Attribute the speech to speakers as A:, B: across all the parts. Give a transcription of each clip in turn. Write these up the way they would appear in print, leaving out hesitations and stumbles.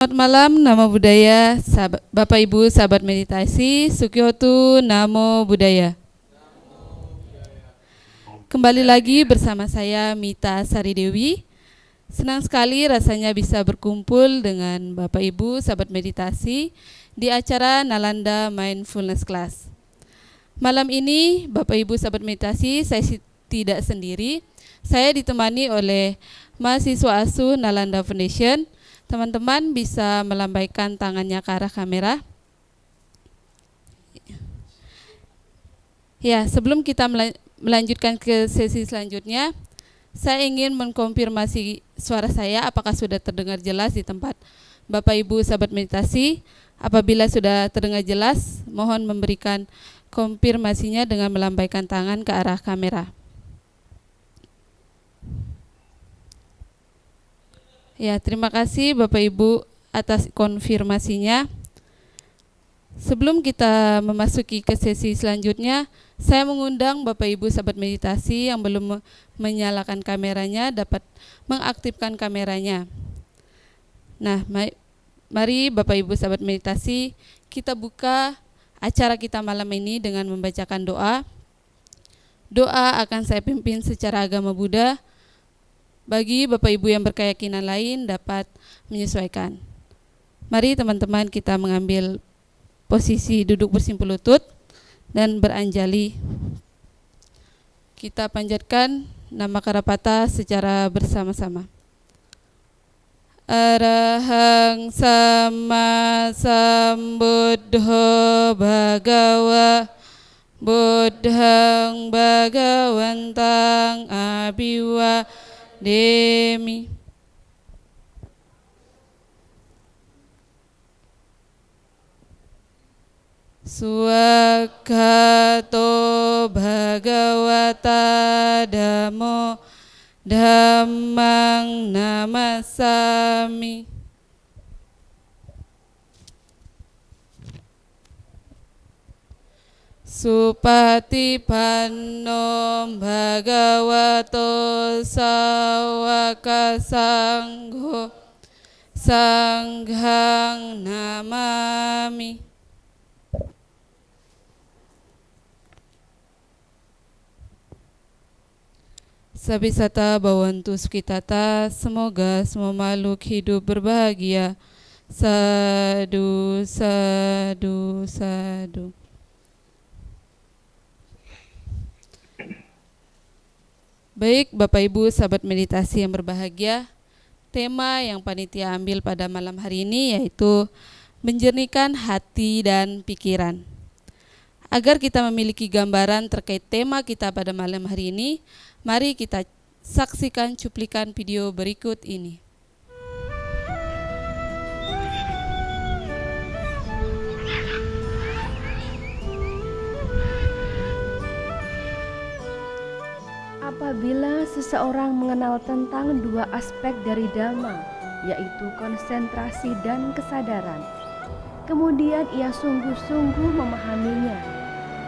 A: Selamat malam, Namo Buddhaya, Bapak Ibu sahabat meditasi, Sukyoto Namo Buddhaya. Kembali lagi bersama saya Mita Sari Dewi. Senang sekali rasanya bisa berkumpul dengan Bapak Ibu sahabat meditasi di acara Nalanda Mindfulness Class. Malam ini Bapak Ibu sahabat meditasi, saya tidak sendiri. Saya ditemani oleh mahasiswa asuh Nalanda Foundation. Teman-teman bisa melambaikan tangannya ke arah kamera. Ya, sebelum kita melanjutkan ke sesi selanjutnya, saya ingin mengkonfirmasi suara saya apakah sudah terdengar jelas di tempat Bapak Ibu sahabat meditasi. Apabila sudah terdengar jelas, mohon memberikan konfirmasinya dengan melambaikan tangan ke arah kamera. Ya, terima kasih Bapak Ibu atas konfirmasinya. Sebelum kita memasuki ke sesi selanjutnya, saya mengundang Bapak Ibu sahabat meditasi yang belum menyalakan kameranya dapat mengaktifkan kameranya. Nah, mari Bapak Ibu sahabat meditasi, kita buka acara kita malam ini dengan membacakan doa. Doa akan saya pimpin secara agama Buddha. Bagi Bapak Ibu yang berkeyakinan lain dapat menyesuaikan. Mari teman-teman kita mengambil posisi duduk bersimpul lutut dan beranjali. Kita panjatkan nama Karapata secara bersama-sama. Arahang Sama Sambuddho Bhagawa Buddhang Bhagawantang Abiwa Demi. Swakato Bhagavata Dhammo Dhammang Namasami. Supatipanno Bhagavato Sawaka Sangho Sanghang Namami. Sabisata Bhavantu Sukitata, semoga semua makhluk hidup berbahagia. Sadu, sadu, sadu. Baik Bapak Ibu sahabat meditasi yang berbahagia, tema yang panitia ambil pada malam hari ini yaitu menjernihkan hati dan pikiran. Agar kita memiliki gambaran terkait tema kita pada malam hari ini, mari kita saksikan cuplikan video berikut ini.
B: Apabila seseorang mengenal tentang dua aspek dari Dhamma, yaitu konsentrasi dan kesadaran, kemudian ia sungguh-sungguh memahaminya,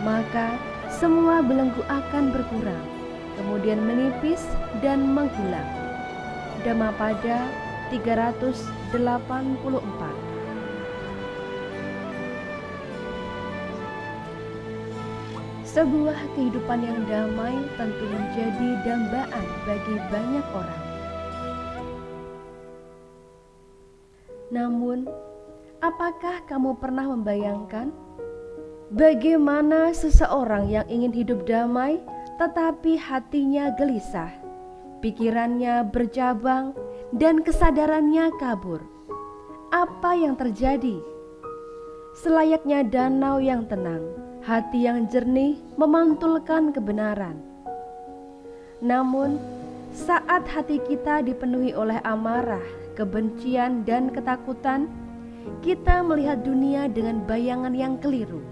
B: maka semua belenggu akan berkurang, kemudian menipis dan menghilang. Dhammapada 384. Sebuah kehidupan yang damai tentu menjadi dambaan bagi banyak orang. Namun, apakah kamu pernah membayangkan bagaimana seseorang yang ingin hidup damai tetapi hatinya gelisah, pikirannya bercabang, dan kesadarannya kabur? Apa yang terjadi? Selayaknya danau yang tenang, hati yang jernih memantulkan kebenaran. Namun, saat hati kita dipenuhi oleh amarah, kebencian, dan ketakutan, kita melihat dunia dengan bayangan yang keliru.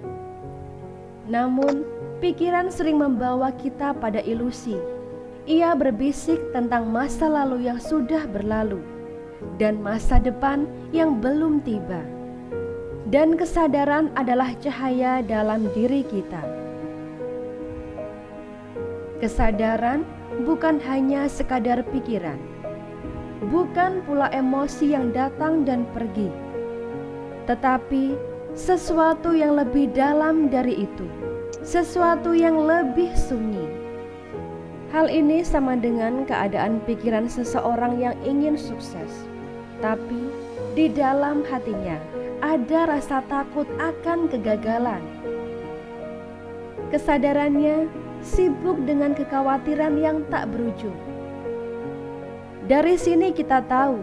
B: Namun, pikiran sering membawa kita pada ilusi. Ia berbisik tentang masa lalu yang sudah berlalu dan masa depan yang belum tiba. Dan kesadaran adalah cahaya dalam diri kita. Kesadaran bukan hanya sekadar pikiran. bukan pula emosi yang datang dan pergi, tetapi sesuatu yang lebih dalam dari itu, sesuatu yang lebih sunyi. Hal ini sama dengan keadaan pikiran seseorang yang ingin sukses, tapi di dalam hatinya ada rasa takut akan kegagalan. Kesadarannya sibuk dengan kekhawatiran yang tak berujung. Dari sini kita tahu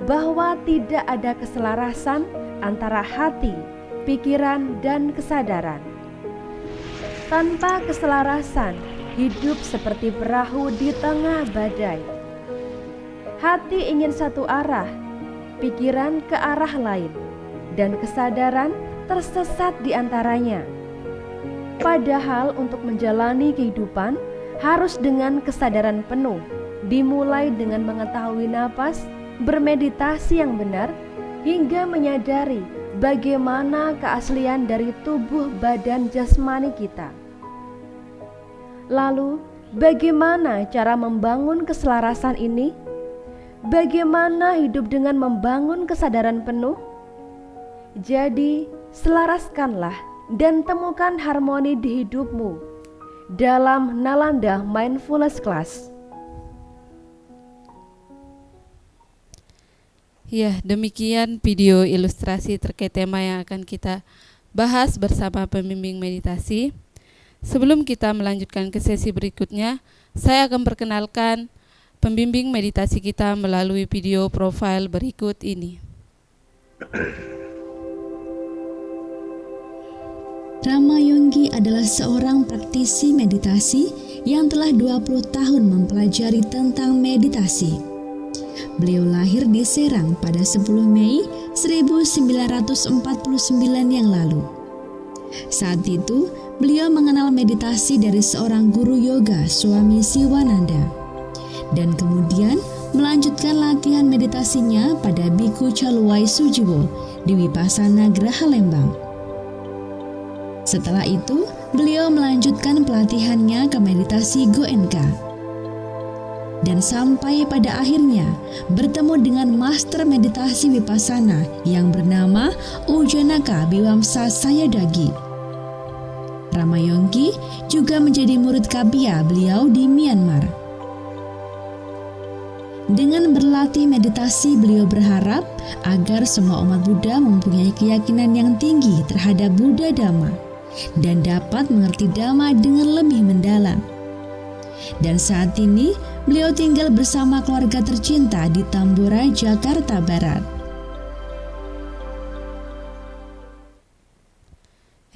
B: bahwa tidak ada keselarasan antara hati, pikiran, dan kesadaran. Tanpa keselarasan, hidup seperti perahu di tengah badai. Hati ingin satu arah, pikiran ke arah lain, dan kesadaran tersesat di antaranya. Padahal untuk menjalani kehidupan harus dengan kesadaran penuh, dimulai dengan mengetahui napas, bermeditasi yang benar, hingga menyadari bagaimana keaslian dari tubuh badan jasmani kita. Lalu, bagaimana cara membangun keselarasan ini? Bagaimana hidup dengan membangun kesadaran penuh? Jadi, selaraskanlah dan temukan harmoni di hidupmu dalam Nalanda Mindfulness Class.
A: Ya, demikian video ilustrasi terkait tema yang akan kita bahas bersama pembimbing meditasi. Sebelum kita melanjutkan ke sesi berikutnya, saya akan perkenalkan pembimbing meditasi kita melalui video profil berikut ini.
C: Rama Yonggi adalah seorang praktisi meditasi yang telah 20 tahun mempelajari tentang meditasi. Beliau lahir di Serang pada 10 Mei 1949 yang lalu. Saat itu, beliau mengenal meditasi dari seorang guru yoga, Swami Siwananda, dan kemudian melanjutkan latihan meditasinya pada Biku Chaluai Sujiwo di Vipassana Graha Lembang. Setelah itu, beliau melanjutkan pelatihannya ke meditasi Goenka. Dan sampai pada akhirnya bertemu dengan master meditasi Vipassana yang bernama Ujanaka Biwamsa Sayadagi. Rama Yonggi juga menjadi murid Kabia beliau di Myanmar. Dengan berlatih meditasi, beliau berharap agar semua umat Buddha mempunyai keyakinan yang tinggi terhadap Buddha Dhamma dan dapat mengerti Dhamma dengan lebih mendalam. Dan saat ini beliau tinggal bersama keluarga tercinta di Tambora, Jakarta Barat.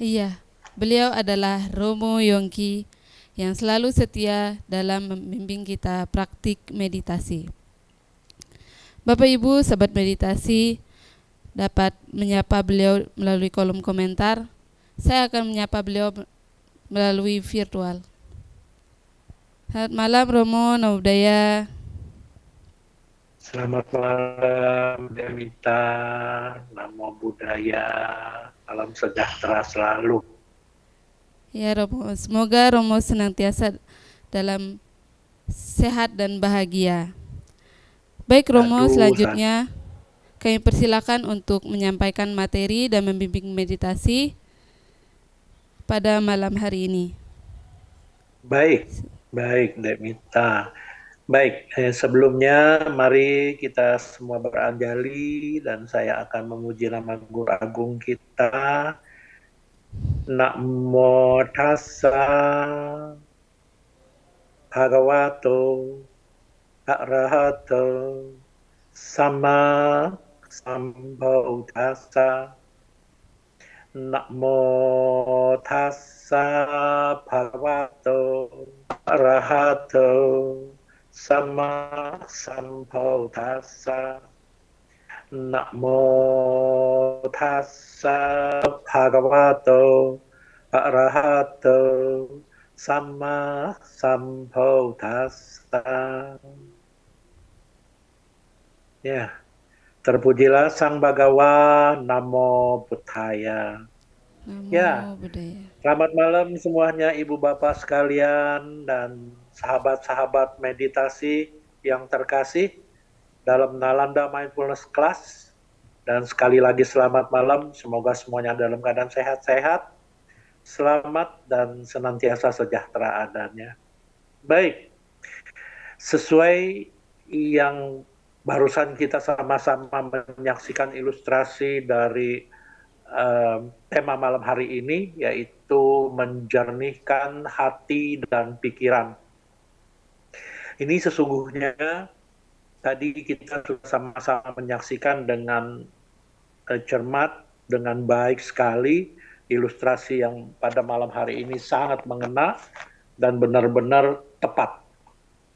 A: Iya, beliau adalah Romo Yongki yang selalu setia dalam membimbing kita praktik meditasi. Bapak Ibu sahabat meditasi dapat menyapa beliau melalui kolom komentar. Saya akan menyapa beliau melalui virtual. Selamat malam Romo, Namo Buddhaya.
D: Selamat malam Demita, Namo Buddhaya, salam sejahtera selalu.
A: Ya Romo, semoga Romo senantiasa dalam sehat dan bahagia. Baik Romo, selanjutnya kami persilakan untuk menyampaikan materi dan membimbing meditasi pada malam hari ini.
D: Baik Demita. Baik, sebelumnya mari kita semua beranjali dan saya akan memuji nama Guru Agung kita. Namo tassa bhagavato arahato sama sambuddhassa. Namo tassa bhagavato arahato sama sambuddhassa. Namo tassa bhagavato arahato sama sambuddhassa. Ya, terpujilah Sang Bhagawa, Namo Buddhaya.
A: Namo
D: Ya,
A: Buddhaya.
D: selamat malam semuanya Ibu Bapak sekalian dan sahabat-sahabat meditasi yang terkasih. dalam Nalanda Mindfulness Class. Dan sekali lagi selamat malam, semoga semuanya dalam keadaan sehat-sehat, selamat dan senantiasa sejahtera adanya. Baik, sesuai yang barusan kita sama-sama menyaksikan ilustrasi dari tema malam hari ini, yaitu menjernihkan hati dan pikiran. Ini sesungguhnya tadi kita sama-sama menyaksikan dengan cermat, dengan baik sekali ilustrasi yang pada malam hari ini sangat mengena dan benar-benar tepat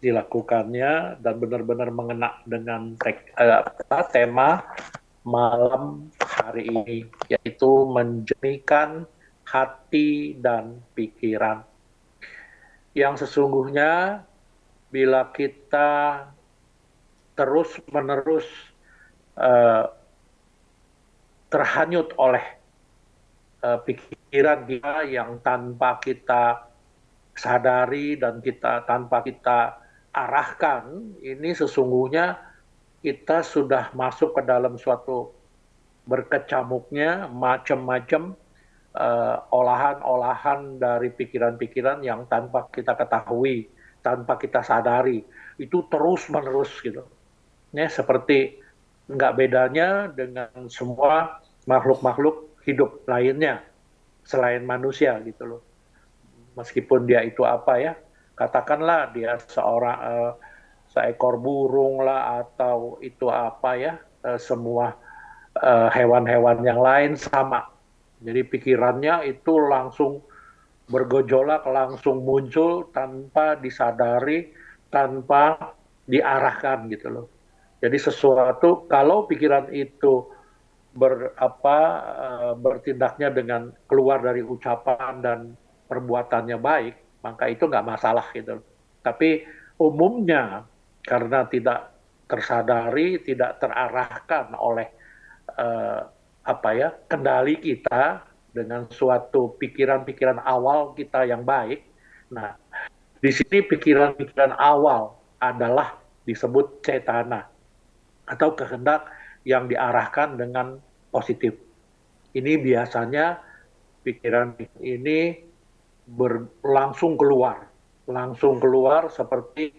D: dilakukannya dan benar-benar mengena dengan tema malam hari ini, yaitu menjernihkan hati dan pikiran. Yang sesungguhnya bila kita terus-menerus terhanyut oleh pikiran kita yang tanpa kita sadari dan tanpa kita arahkan, ini sesungguhnya kita sudah masuk ke dalam suatu berkecamuknya macam-macam olahan-olahan dari pikiran-pikiran yang tanpa kita ketahui, tanpa kita sadari, itu terus-menerus gitu. Ya, seperti nggak bedanya dengan semua makhluk-makhluk hidup lainnya selain manusia gitu loh. Meskipun dia itu apa ya, katakanlah dia seekor burung lah atau itu apa ya, semua hewan-hewan yang lain sama. Jadi pikirannya itu langsung bergejolak, langsung muncul tanpa disadari, tanpa diarahkan gitu loh. Jadi sesuatu kalau pikiran itu bertindaknya dengan keluar dari ucapan dan perbuatannya baik, maka itu nggak masalah gitu. Tapi umumnya karena tidak tersadari, tidak terarahkan oleh kendali kita dengan suatu pikiran-pikiran awal kita yang baik. Nah, di sini pikiran-pikiran awal adalah disebut cetana atau kehendak yang diarahkan dengan positif. Ini biasanya pikiran ini langsung keluar seperti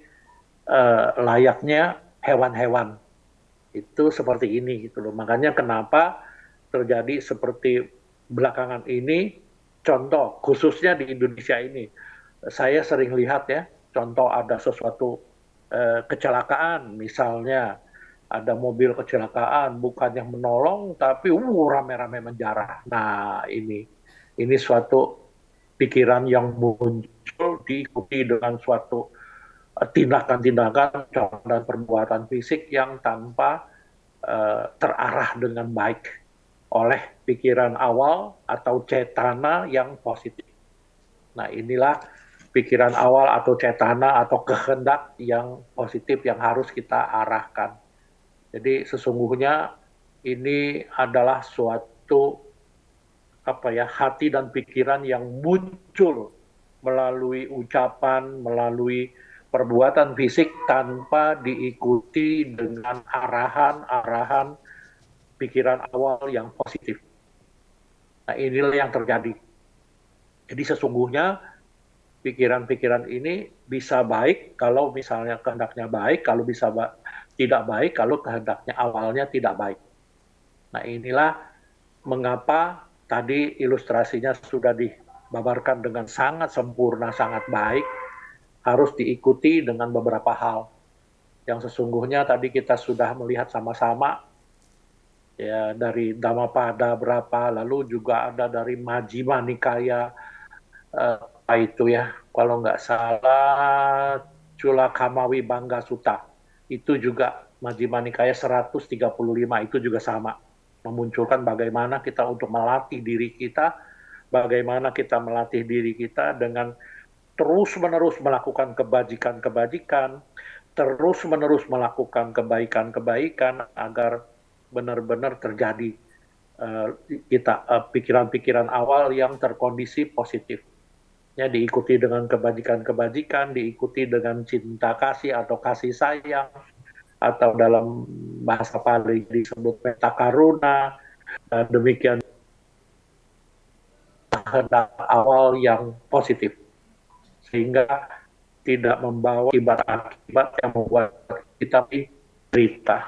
D: layaknya hewan-hewan. Itu seperti ini gitu loh. Makanya kenapa terjadi seperti belakangan ini, contoh khususnya di Indonesia ini, saya sering lihat ya, contoh ada sesuatu kecelakaan, misalnya ada mobil kecelakaan, bukannya menolong, tapi rame-rame menjarah. Nah, ini suatu pikiran yang muncul diikuti dengan suatu tindakan-tindakan dan perbuatan fisik yang tanpa terarah dengan baik oleh pikiran awal atau cetana yang positif. Nah, inilah pikiran awal atau cetana atau kehendak yang positif yang harus kita arahkan. Jadi sesungguhnya ini adalah suatu hati dan pikiran yang muncul melalui ucapan, melalui perbuatan fisik tanpa diikuti dengan arahan-arahan pikiran awal yang positif. Nah, inilah yang terjadi. Jadi sesungguhnya pikiran-pikiran ini bisa baik kalau misalnya kehendaknya baik, kalau bisa tidak baik kalau kehendaknya awalnya tidak baik. Nah, inilah mengapa tadi ilustrasinya sudah dibabarkan dengan sangat sempurna, sangat baik, harus diikuti dengan beberapa hal. Yang sesungguhnya tadi kita sudah melihat sama-sama ya dari Dhammapada berapa, lalu juga ada dari Majjhima Nikaya, itu ya, kalau nggak salah Chulakamawi Bangga Sutta, itu juga Majjhima Nikaya 135, itu juga sama, memunculkan bagaimana kita untuk melatih diri kita, bagaimana kita melatih diri kita dengan terus-menerus melakukan kebajikan-kebajikan, terus-menerus melakukan kebaikan-kebaikan agar benar-benar terjadi pikiran-pikiran awal yang terkondisi positif. Ya, diikuti dengan kebajikan-kebajikan, diikuti dengan cinta kasih atau kasih sayang, atau dalam bahasa Pali disebut metakaruna, demikian kehendak awal yang positif, sehingga tidak membawa akibat-akibat yang membuat kita menderita.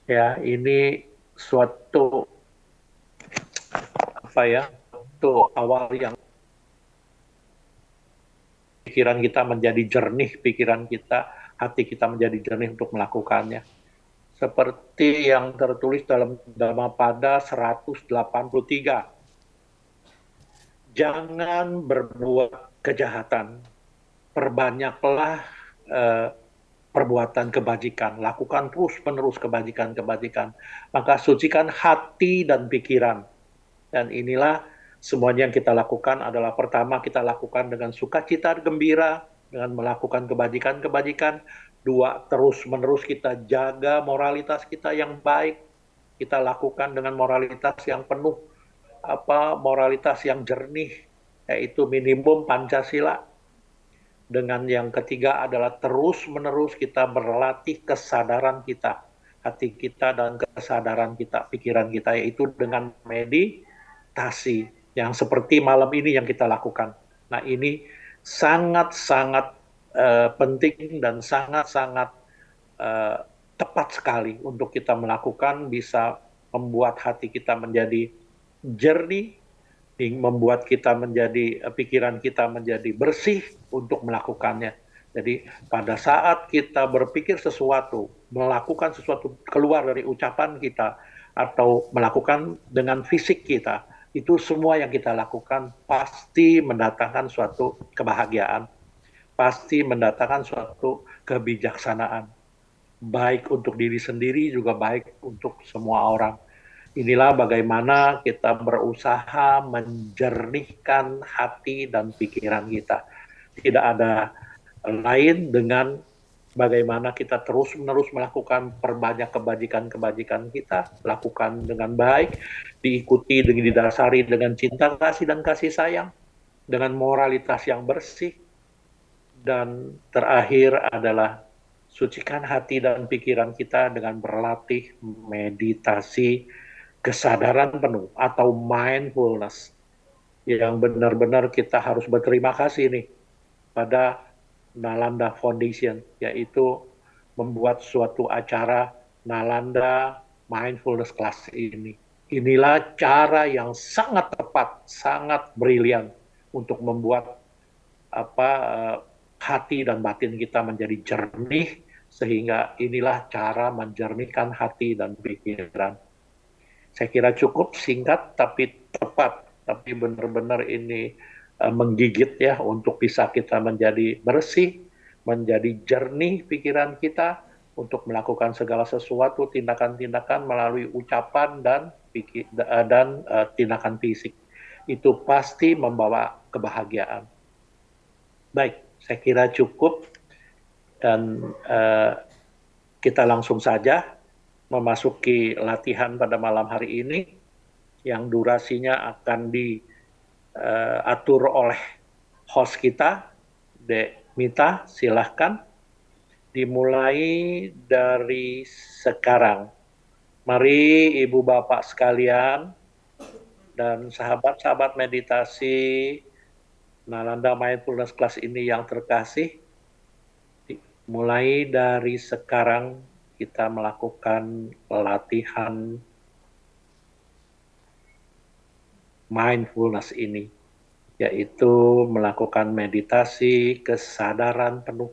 D: Ya, ini suatu suatu awal yang pikiran kita menjadi jernih, pikiran kita, hati kita menjadi jernih untuk melakukannya. Seperti yang tertulis dalam Dhammapada 183. Jangan berbuat kejahatan, perbanyaklah perbuatan kebajikan, lakukan terus-menerus kebajikan-kebajikan, maka sucikan hati dan pikiran. Dan inilah semuanya yang kita lakukan adalah pertama kita lakukan dengan sukacita gembira, dengan melakukan kebajikan-kebajikan. Dua, terus-menerus kita jaga moralitas kita yang baik, kita lakukan dengan moralitas yang penuh, moralitas yang jernih, yaitu minimum Pancasila. Dengan yang ketiga adalah terus-menerus kita berlatih kesadaran kita, hati kita dan kesadaran kita, pikiran kita, yaitu dengan meditasi yang seperti malam ini yang kita lakukan. Nah, ini sangat-sangat penting dan sangat-sangat tepat sekali untuk kita melakukan, bisa membuat hati kita menjadi jernih, membuat kita menjadi, pikiran kita menjadi bersih untuk melakukannya. Jadi pada saat kita berpikir sesuatu, melakukan sesuatu keluar dari ucapan kita, atau melakukan dengan fisik kita, itu semua yang kita lakukan pasti mendatangkan suatu kebahagiaan, pasti mendatangkan suatu kebijaksanaan, baik untuk diri sendiri juga baik untuk semua orang. Inilah bagaimana kita berusaha menjernihkan hati dan pikiran kita. Tidak ada lain dengan bagaimana kita terus-menerus melakukan perbanyak kebajikan-kebajikan kita, lakukan dengan baik, diikuti dengan didasari dengan cinta kasih dan kasih sayang, dengan moralitas yang bersih, dan terakhir adalah sucikan hati dan pikiran kita dengan berlatih meditasi kesadaran penuh atau mindfulness, yang benar-benar kita harus berterima kasih nih pada Nalanda Foundation, yaitu membuat suatu acara Nalanda Mindfulness Class ini. Inilah cara yang sangat tepat, sangat brilian untuk membuat hati dan batin kita menjadi jernih, sehingga inilah cara menjernihkan hati dan pikiran. Saya kira cukup singkat tapi tepat, tapi benar-benar ini menggigit ya, untuk bisa kita menjadi bersih, menjadi jernih pikiran kita, untuk melakukan segala sesuatu tindakan-tindakan melalui ucapan dan tindakan fisik. Itu pasti membawa kebahagiaan. Baik, saya kira cukup, dan kita langsung saja memasuki latihan pada malam hari ini, yang durasinya akan diatur oleh host kita, Dek Mita. Silahkan dimulai dari sekarang. Mari Ibu Bapak sekalian dan sahabat-sahabat meditasi Nalanda Mindfulness Class ini yang terkasih, mulai dari sekarang kita melakukan latihan mindfulness ini, yaitu melakukan meditasi kesadaran penuh,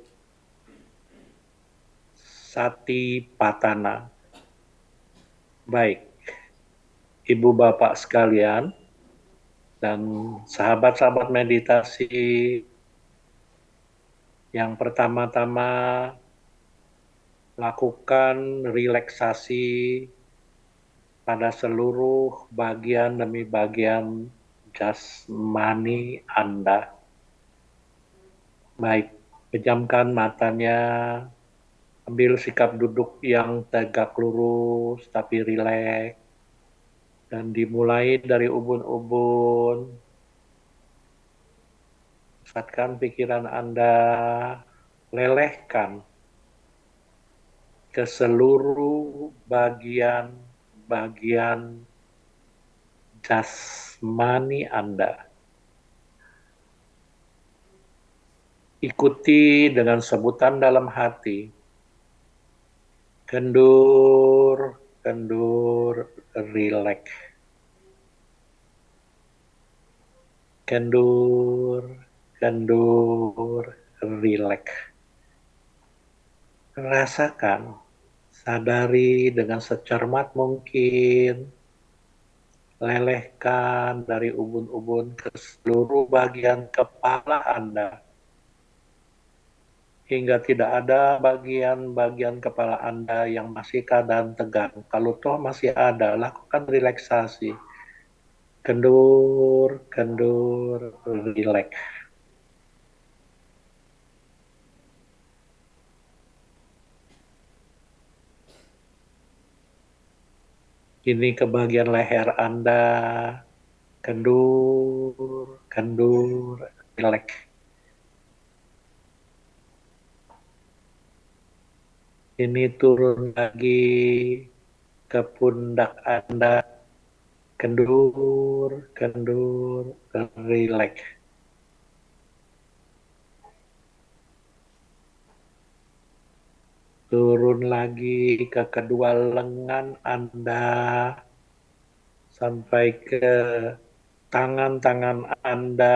D: Satipatthana. Baik, Ibu Bapak sekalian dan sahabat-sahabat meditasi, yang pertama-tama lakukan relaksasi pada seluruh bagian demi bagian jasmani Anda. Baik, pejamkan matanya, ambil sikap duduk yang tegak lurus tapi rileks, dan dimulai dari ubun-ubun. Pusatkan pikiran Anda, lelehkan ke seluruh bagian-bagian jasmani Anda. Ikuti dengan sebutan dalam hati. Kendur, kendur, rileks. Kendur, kendur, rileks. Rasakan, sadari dengan secermat mungkin, lelehkan dari ubun-ubun ke seluruh bagian kepala Anda, hingga tidak ada bagian-bagian kepala Anda yang masih keadaan tegang. Kalau toh masih ada, lakukan relaksasi. Kendur, kendur, rileks. Kini ke bagian leher Anda, kendur, kendur, rileks. Ini turun lagi ke pundak Anda, kendur, kendur, rileks. Turun lagi ke kedua lengan Anda, sampai ke tangan-tangan Anda,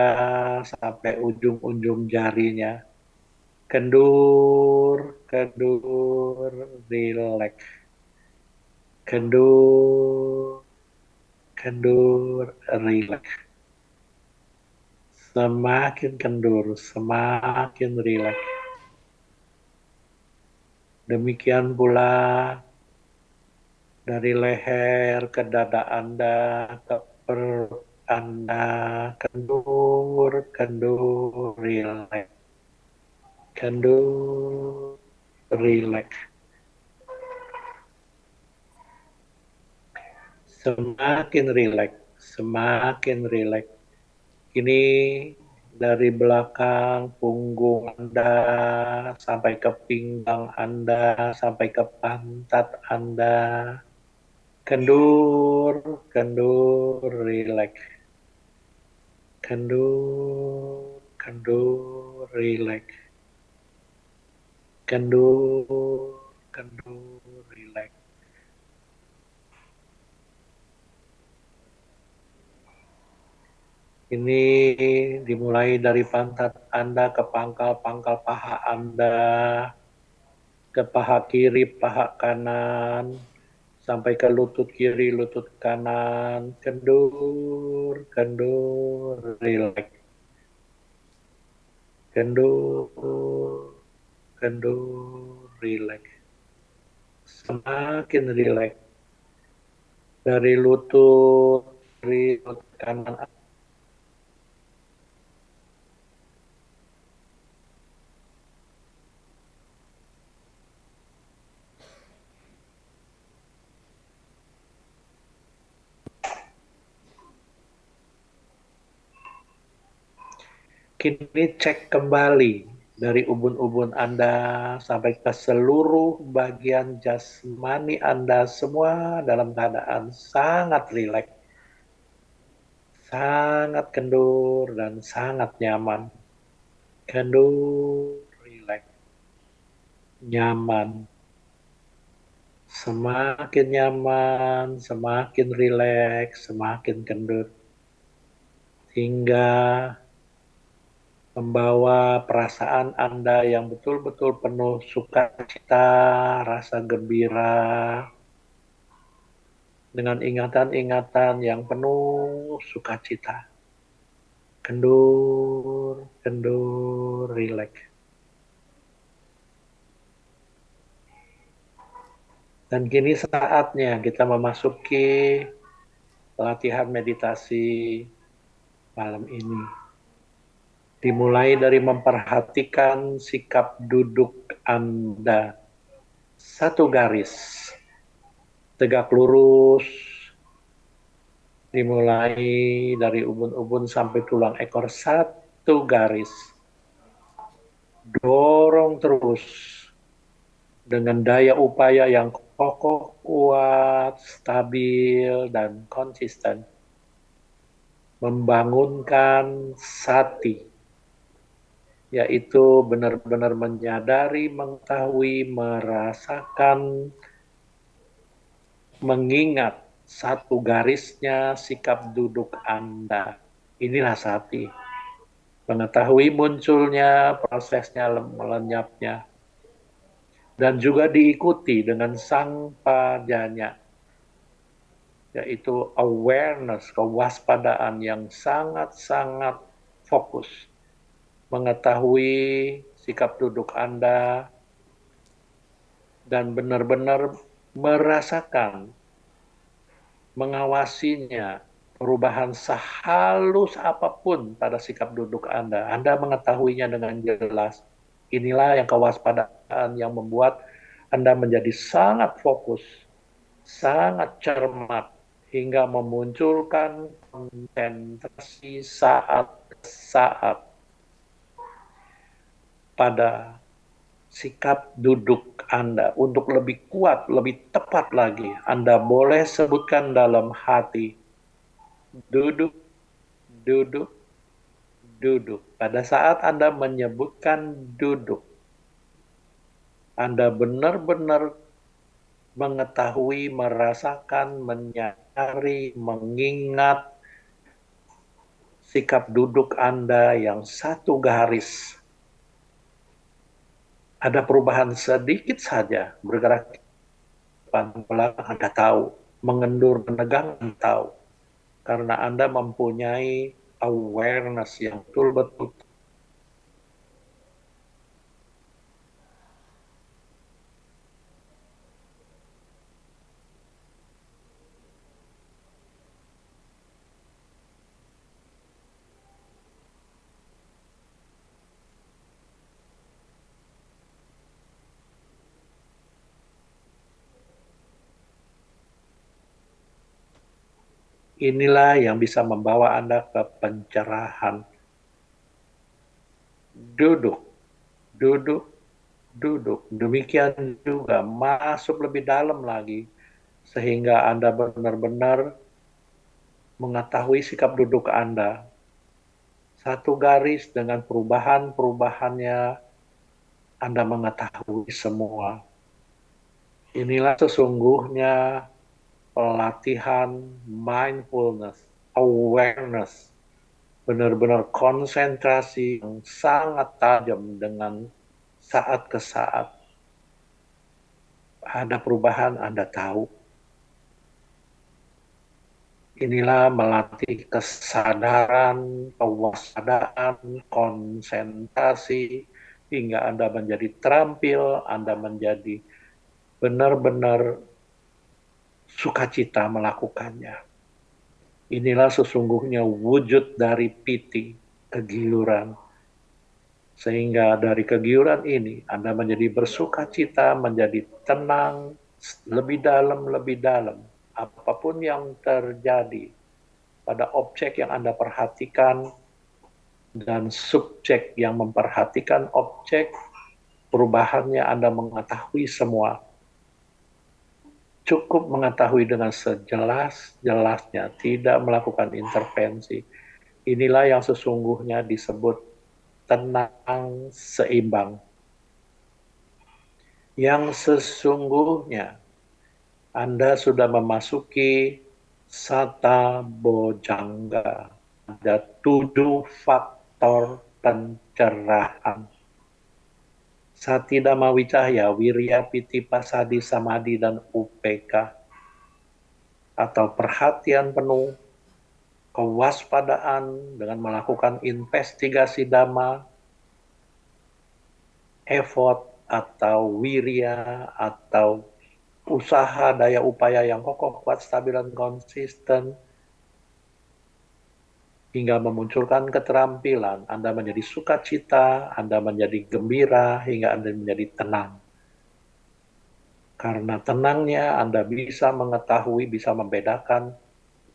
D: sampai ujung-ujung jarinya. Kendur, kendur, rileks. Kendur, kendur, rileks. Semakin kendur, semakin rileks. Demikian pula dari leher ke dada Anda, ke perut Anda, kendur, kendur, rileks. Kendur, rileks. Semakin rileks, semakin rileks. Ini dari belakang punggung Anda, sampai ke pinggang Anda, sampai ke pantat Anda. Kendur, kendur, rileks. Kendur, kendur, rileks. Kendur, kendur, rileks. Ini dimulai dari pantat Anda ke pangkal-pangkal paha Anda, ke paha kiri, paha kanan, sampai ke lutut kiri, lutut kanan. Kendur, kendur, rileks. Kendur, kendur, rileks. Semakin rileks. Dari lutut kiri, lutut kanan. Kini cek kembali dari ubun-ubun Anda sampai ke seluruh bagian jasmani Anda, semua dalam keadaan sangat rileks, sangat kendur, dan sangat nyaman. Kendur, rileks, nyaman. Semakin nyaman, semakin rileks, semakin kendur. Hingga membawa perasaan Anda yang betul-betul penuh sukacita, rasa gembira, dengan ingatan-ingatan yang penuh sukacita. Kendur, kendur, rileks. Dan kini saatnya kita memasuki latihan meditasi malam ini. Dimulai dari memperhatikan sikap duduk Anda. Satu garis, tegak lurus, dimulai dari ubun-ubun sampai tulang ekor. Satu garis, dorong terus, dengan daya upaya yang kokoh, kuat, stabil, dan konsisten, membangunkan sati, yaitu benar-benar menyadari, mengetahui, merasakan, mengingat satu garisnya sikap duduk Anda. Inilah sati. Mengetahui munculnya, prosesnya, melenyapnya, dan juga diikuti dengan sang pajanya, yaitu awareness, kewaspadaan yang sangat-sangat fokus. Mengetahui sikap duduk Anda dan benar-benar merasakan, mengawasinya, perubahan sehalus apapun pada sikap duduk Anda. Anda mengetahuinya dengan jelas. Inilah yang kewaspadaan yang membuat Anda menjadi sangat fokus, sangat cermat, hingga memunculkan konsentrasi saat-saat pada sikap duduk Anda. Untuk lebih kuat, lebih tepat lagi, Anda boleh sebutkan dalam hati, duduk, duduk, duduk. Pada saat Anda menyebutkan duduk, Anda benar-benar mengetahui, merasakan, menyadari, mengingat sikap duduk Anda yang satu garis. Ada perubahan sedikit saja, bergerak depan belakang Anda tahu, mengendur, menegang Anda tahu. Karena Anda mempunyai awareness yang betul-betul. Inilah yang bisa membawa Anda ke pencerahan. Duduk, duduk, duduk. Demikian juga masuk lebih dalam lagi, sehingga Anda benar-benar mengetahui sikap duduk Anda. Satu garis dengan perubahan-perubahannya, Anda mengetahui semua. Inilah sesungguhnya pelatihan mindfulness, awareness, benar-benar konsentrasi yang sangat tajam dengan saat ke saat. Ada perubahan, Anda tahu. Inilah melatih kesadaran, kewaspadaan, konsentrasi, hingga Anda menjadi terampil, Anda menjadi benar-benar sukacita melakukannya. Inilah sesungguhnya wujud dari piti, kegiluran. Sehingga dari kegiluran ini, Anda menjadi bersukacita, menjadi tenang, lebih dalam. Apapun yang terjadi pada objek yang Anda perhatikan dan subjek yang memperhatikan objek, perubahannya Anda mengetahui semua. Cukup mengetahui dengan sejelas-jelasnya, tidak melakukan intervensi. Inilah yang sesungguhnya disebut tenang seimbang. Yang sesungguhnya Anda sudah memasuki Sata Bojjhanga. Ada 7 faktor pencerahan. Sati Dhamma Wicahya, Wirya, Piti, Pasadi, Samadhi, dan UPK. Atau perhatian penuh, kewaspadaan dengan melakukan investigasi Dhamma, effort atau wirya atau usaha, daya upaya yang kokoh, kuat, stabil, dan konsisten, hingga memunculkan keterampilan. Anda menjadi sukacita, Anda menjadi gembira, hingga Anda menjadi tenang. Karena tenangnya Anda bisa mengetahui, bisa membedakan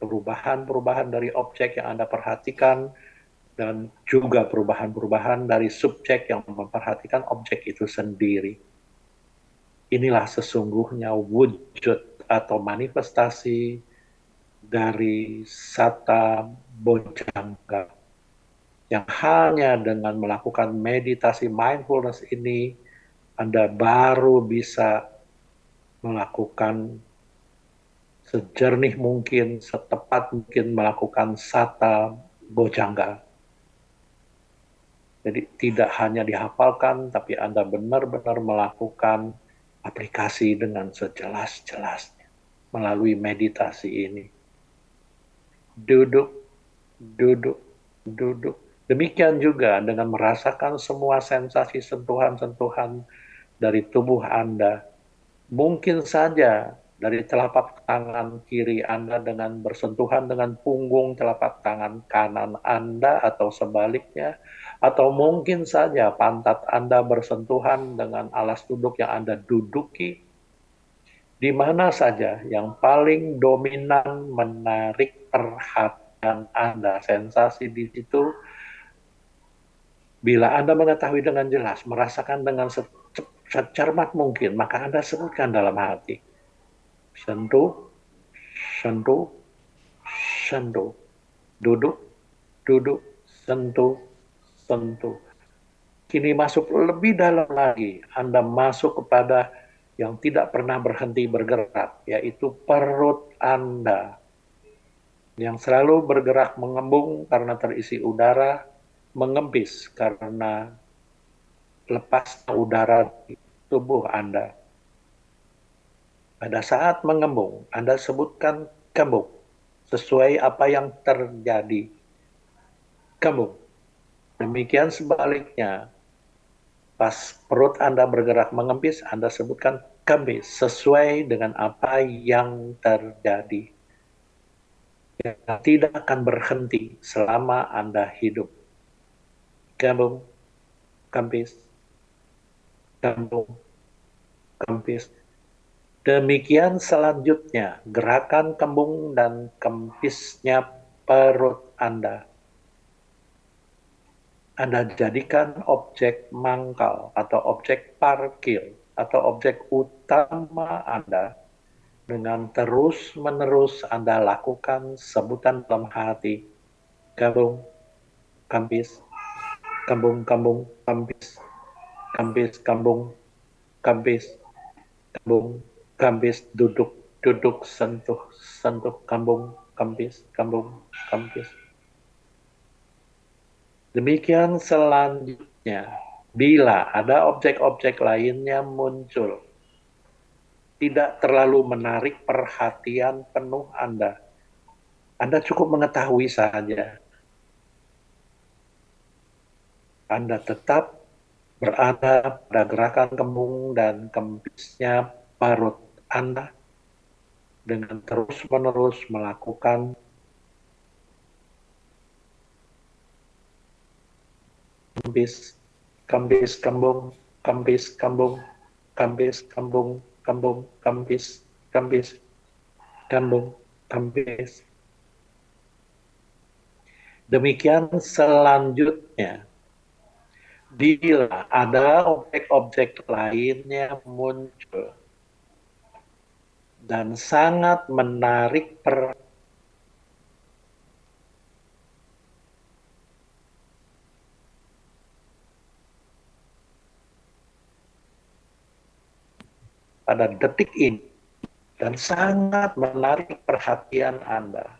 D: perubahan-perubahan dari objek yang Anda perhatikan, dan juga perubahan-perubahan dari subjek yang memperhatikan objek itu sendiri. inilah sesungguhnya wujud atau manifestasi dari Sata Bojjhanga, yang hanya dengan melakukan meditasi mindfulness ini Anda baru bisa melakukan sejernih mungkin, setepat mungkin melakukan Sata Bojjhanga. Jadi tidak hanya dihafalkan, tapi Anda benar-benar melakukan aplikasi dengan sejelas-jelasnya melalui meditasi ini. Duduk, duduk, duduk. Demikian juga dengan merasakan semua sensasi sentuhan-sentuhan dari tubuh Anda. Mungkin saja dari telapak tangan kiri Anda dengan bersentuhan dengan punggung telapak tangan kanan Anda atau sebaliknya, atau mungkin saja pantat Anda bersentuhan dengan alas duduk yang Anda duduki. Di mana saja yang paling dominan menarik perhatian Anda, sensasi di situ, bila Anda mengetahui dengan jelas, merasakan dengan secermat mungkin, maka Anda sebutkan dalam hati. Sentuh, sentuh, sentuh. Duduk, duduk, sentuh, sentuh. Kini masuk lebih dalam lagi. Anda masuk kepada yang tidak pernah berhenti bergerak, yaitu perut Anda. Yang selalu bergerak mengembung karena terisi udara, mengempis karena lepas udara di tubuh Anda. Pada saat mengembung, Anda sebutkan kembung, sesuai apa yang terjadi. Kembung. Demikian sebaliknya, pas perut Anda bergerak mengempis, Anda sebutkan kempis, sesuai dengan apa yang terjadi. Yang tidak akan berhenti selama Anda hidup. Kembung, kempis, kembung, kempis. Demikian selanjutnya, gerakan kembung dan kempisnya perut Anda. Anda jadikan objek mangkal atau objek parkir atau objek utama Anda dengan terus-menerus Anda lakukan sebutan dalam hati. Kembung, kempis, kembung, kembung, kempis, kempis, kembung, kempis, kembung, kempis, duduk, duduk, sentuh, sentuh, kembung, kempis, kembung, kempis. Demikian selanjutnya, bila ada objek-objek lainnya muncul, tidak terlalu menarik perhatian penuh Anda. Anda cukup mengetahui saja. Anda tetap berada pada gerakan kembung dan kempisnya perut Anda dengan terus-menerus melakukan kempis, kempis, kembung, kempis, kembung, kempis, kembung, kembung, kempis, kempis, kembung, kempis. Demikian selanjutnya, bila ada objek-objek lainnya muncul dan sangat menarik pada detik ini dan sangat menarik perhatian Anda,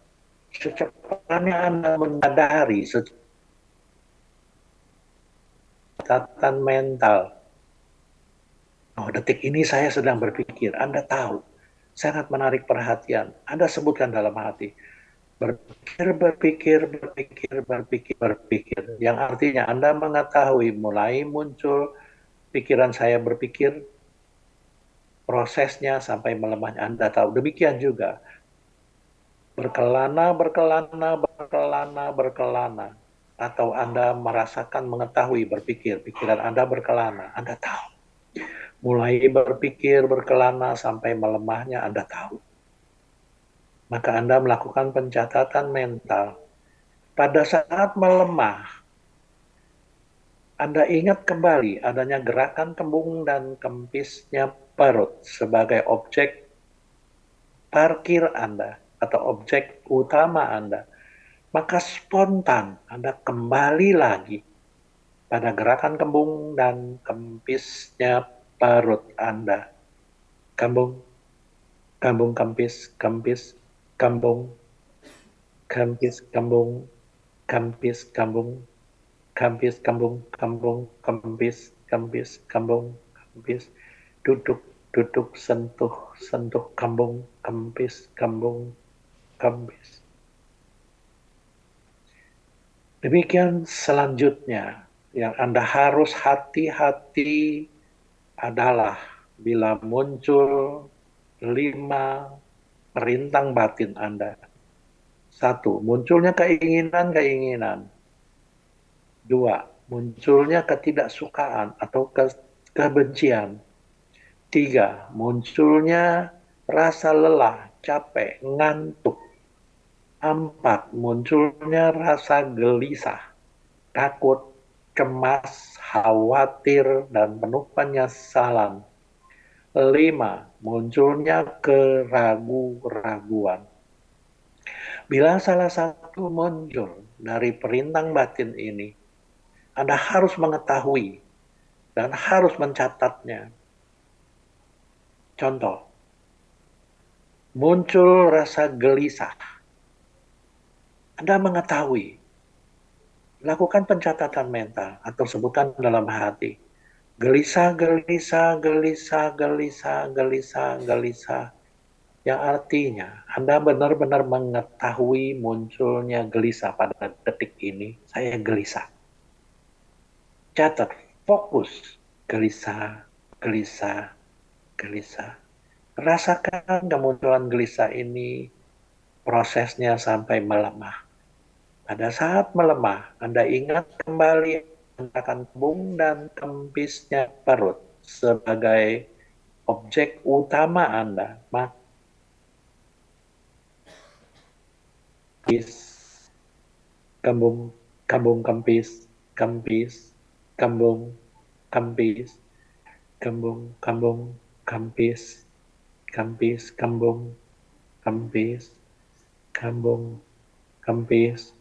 D: secepatnya Anda menyadari catatan mental. Oh, detik ini saya sedang berpikir. Anda tahu, sangat menarik perhatian. Anda sebutkan dalam hati. Berpikir, berpikir, berpikir, berpikir, berpikir. Yang artinya Anda mengetahui mulai muncul pikiran saya berpikir, prosesnya sampai melemahnya Anda tahu. Demikian juga. Berkelana, berkelana, berkelana, berkelana. Atau Anda merasakan, mengetahui, berpikir. Pikiran Anda berkelana. Anda tahu. Mulai berpikir, berkelana, sampai melemahnya Anda tahu. Maka Anda melakukan pencatatan mental. Pada saat melemah, Anda ingat kembali adanya gerakan kembung dan kempisnya perut sebagai objek parkir Anda atau objek utama Anda, maka spontan Anda kembali lagi pada gerakan kembung dan kempisnya perut Anda. Kembung, kambung, kempis, kempis, kambung, kempis, kambung, kempis, kambung, kempis, kambung, kambung, kempis, kempis, kambung, kempis, duduk, duduk, sentuh, sentuh, kambung, kempis, kambung, kempis. Demikian selanjutnya yang Anda harus hati-hati adalah bila muncul 5 perintang batin Anda. 1. Munculnya keinginan-keinginan. 2. Munculnya ketidaksukaan atau kebencian. 3. Munculnya rasa lelah, capek, ngantuk. 4. Munculnya rasa gelisah, takut, cemas, khawatir, dan penuh penyesalan. 5. Munculnya keraguan-raguan. Bila salah satu muncul dari perintang batin ini, Anda harus mengetahui dan harus mencatatnya. Contoh, muncul rasa gelisah. Anda mengetahui, lakukan pencatatan mental atau sebutkan dalam hati. Gelisah, gelisah, gelisah, gelisah, gelisah, gelisah. Yang artinya Anda benar-benar mengetahui munculnya gelisah pada detik ini. Saya gelisah. Catat, fokus. Gelisah, gelisah, gelisah. Rasakan kemunculan gelisah ini, prosesnya sampai melemah. Pada saat melemah, Anda ingat kembali gerakan kembung dan kempisnya perut sebagai objek utama Anda. Kembung, kembung, kempis, kempis, kembung, kempis, kembung, kembung, kempis, kempis, kembung, kempis, kembung, kempis.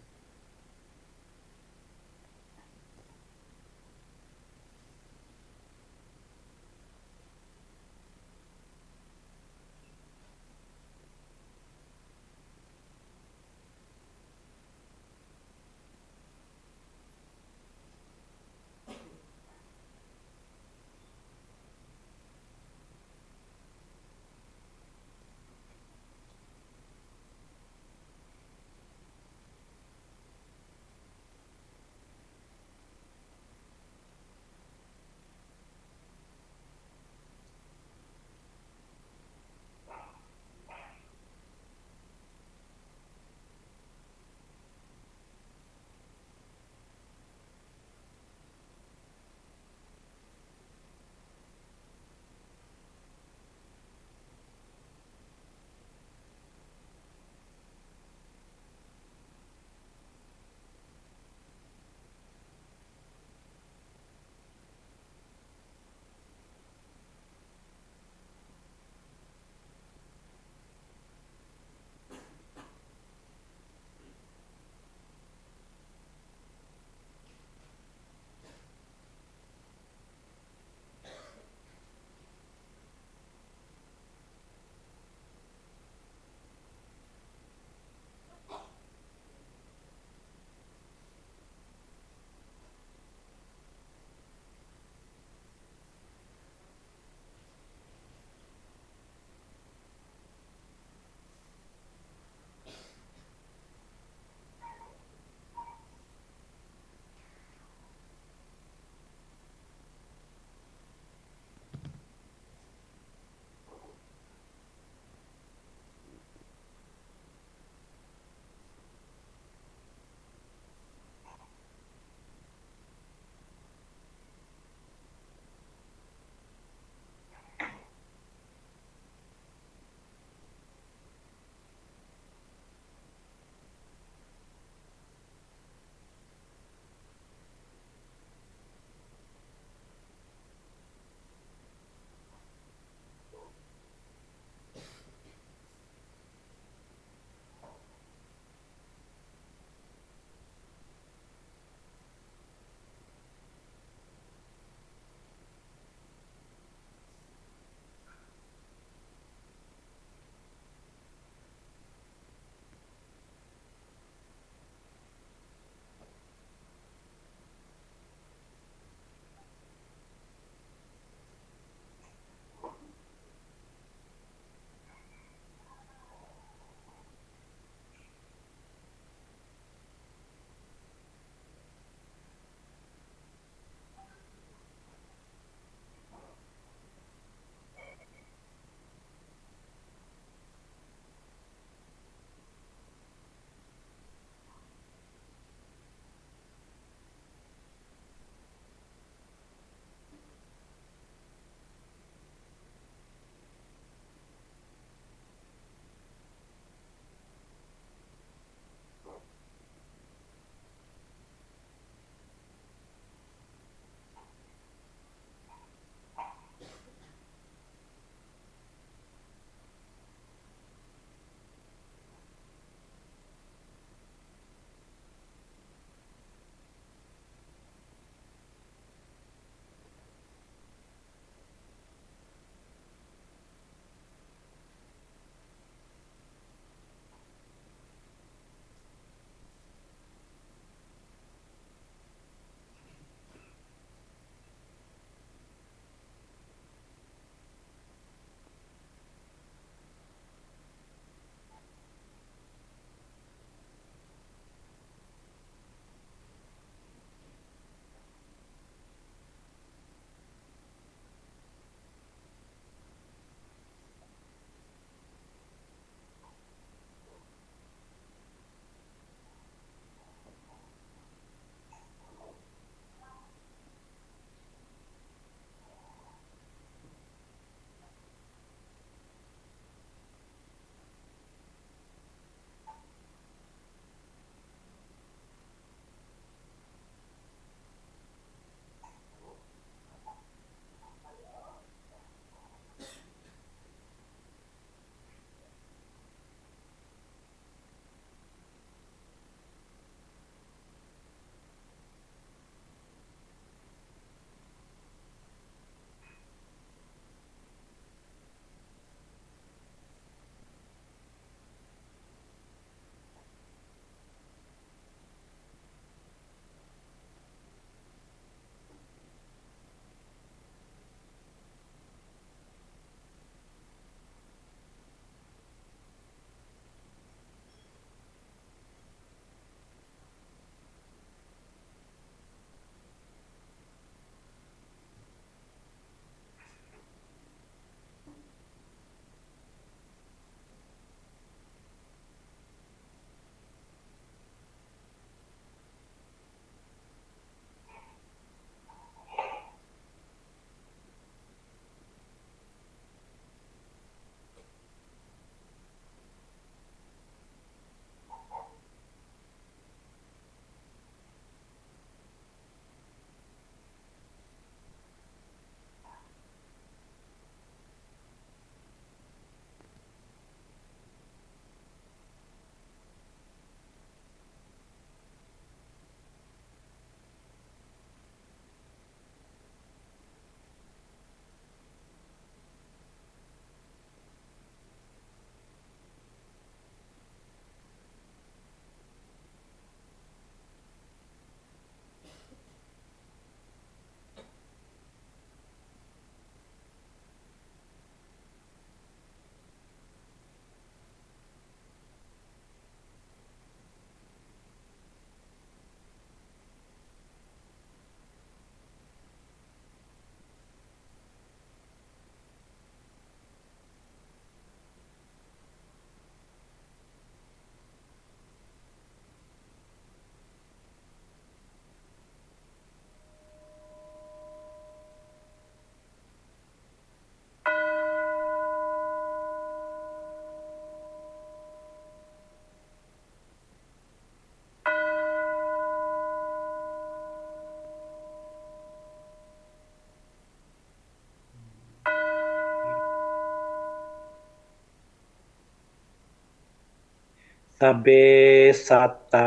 D: Sabe sata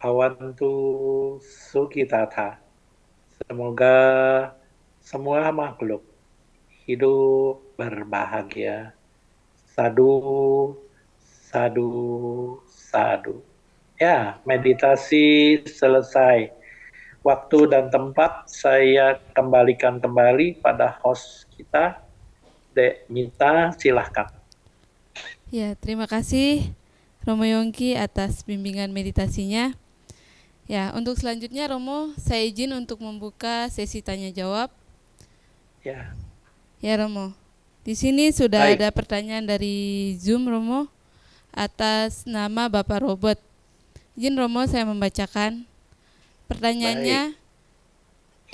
D: awantu sukitata. Semoga semua makhluk hidup berbahagia. Sadu, sadu, sadu. Ya, meditasi selesai. Waktu dan tempat saya kembalikan kembali pada host kita, Dek Mita, silahkan.
A: Ya, terima kasih Romo Yongki atas bimbingan meditasinya. Ya, untuk selanjutnya Romo, saya izin untuk membuka sesi tanya jawab.
D: Ya,
A: Ya Romo, di sini sudah
D: baik.
A: ada pertanyaan dari Zoom Romo atas nama Bapak Robert. Izin Romo saya membacakan. Pertanyaannya,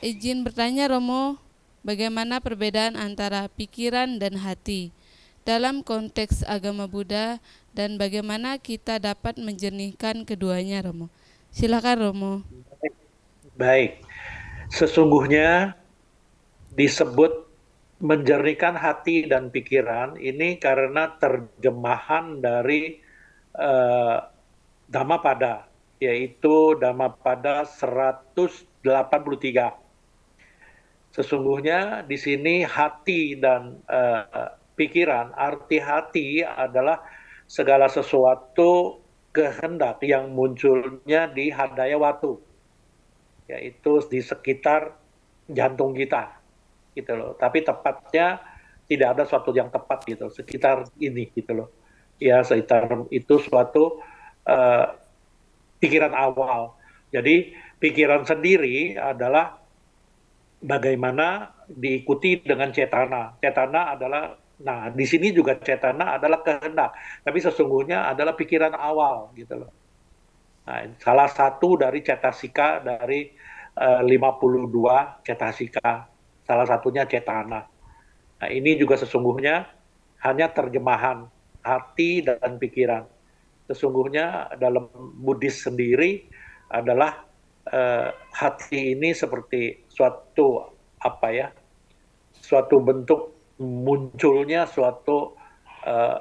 A: izin bertanya Romo, bagaimana perbedaan antara pikiran dan hati dalam konteks agama Buddha dan bagaimana kita dapat menjernihkan keduanya Romo? Silakan Romo.
D: Baik. Sesungguhnya disebut menjernihkan hati dan pikiran ini karena terjemahan dari Dhammapada, yaitu Dhammapada 183. Sesungguhnya di sini hati dan pikiran, arti hati adalah segala sesuatu kehendak yang munculnya di hadaya watu, yaitu di sekitar jantung kita, gitu loh. Tapi tepatnya tidak ada suatu yang tepat gitu, sekitar ini gitu loh. Ya, sekitar itu suatu pikiran awal. Jadi pikiran sendiri adalah bagaimana diikuti dengan cetana. Cetana adalah, nah di sini juga cetana adalah kehendak, tapi sesungguhnya adalah pikiran awal gitu loh. Nah, salah satu dari cetasika dari 52 cetasika, salah satunya cetana. Nah, ini juga sesungguhnya hanya terjemahan hati dan pikiran. Sesungguhnya dalam Buddhis sendiri adalah hati ini seperti suatu suatu bentuk munculnya suatu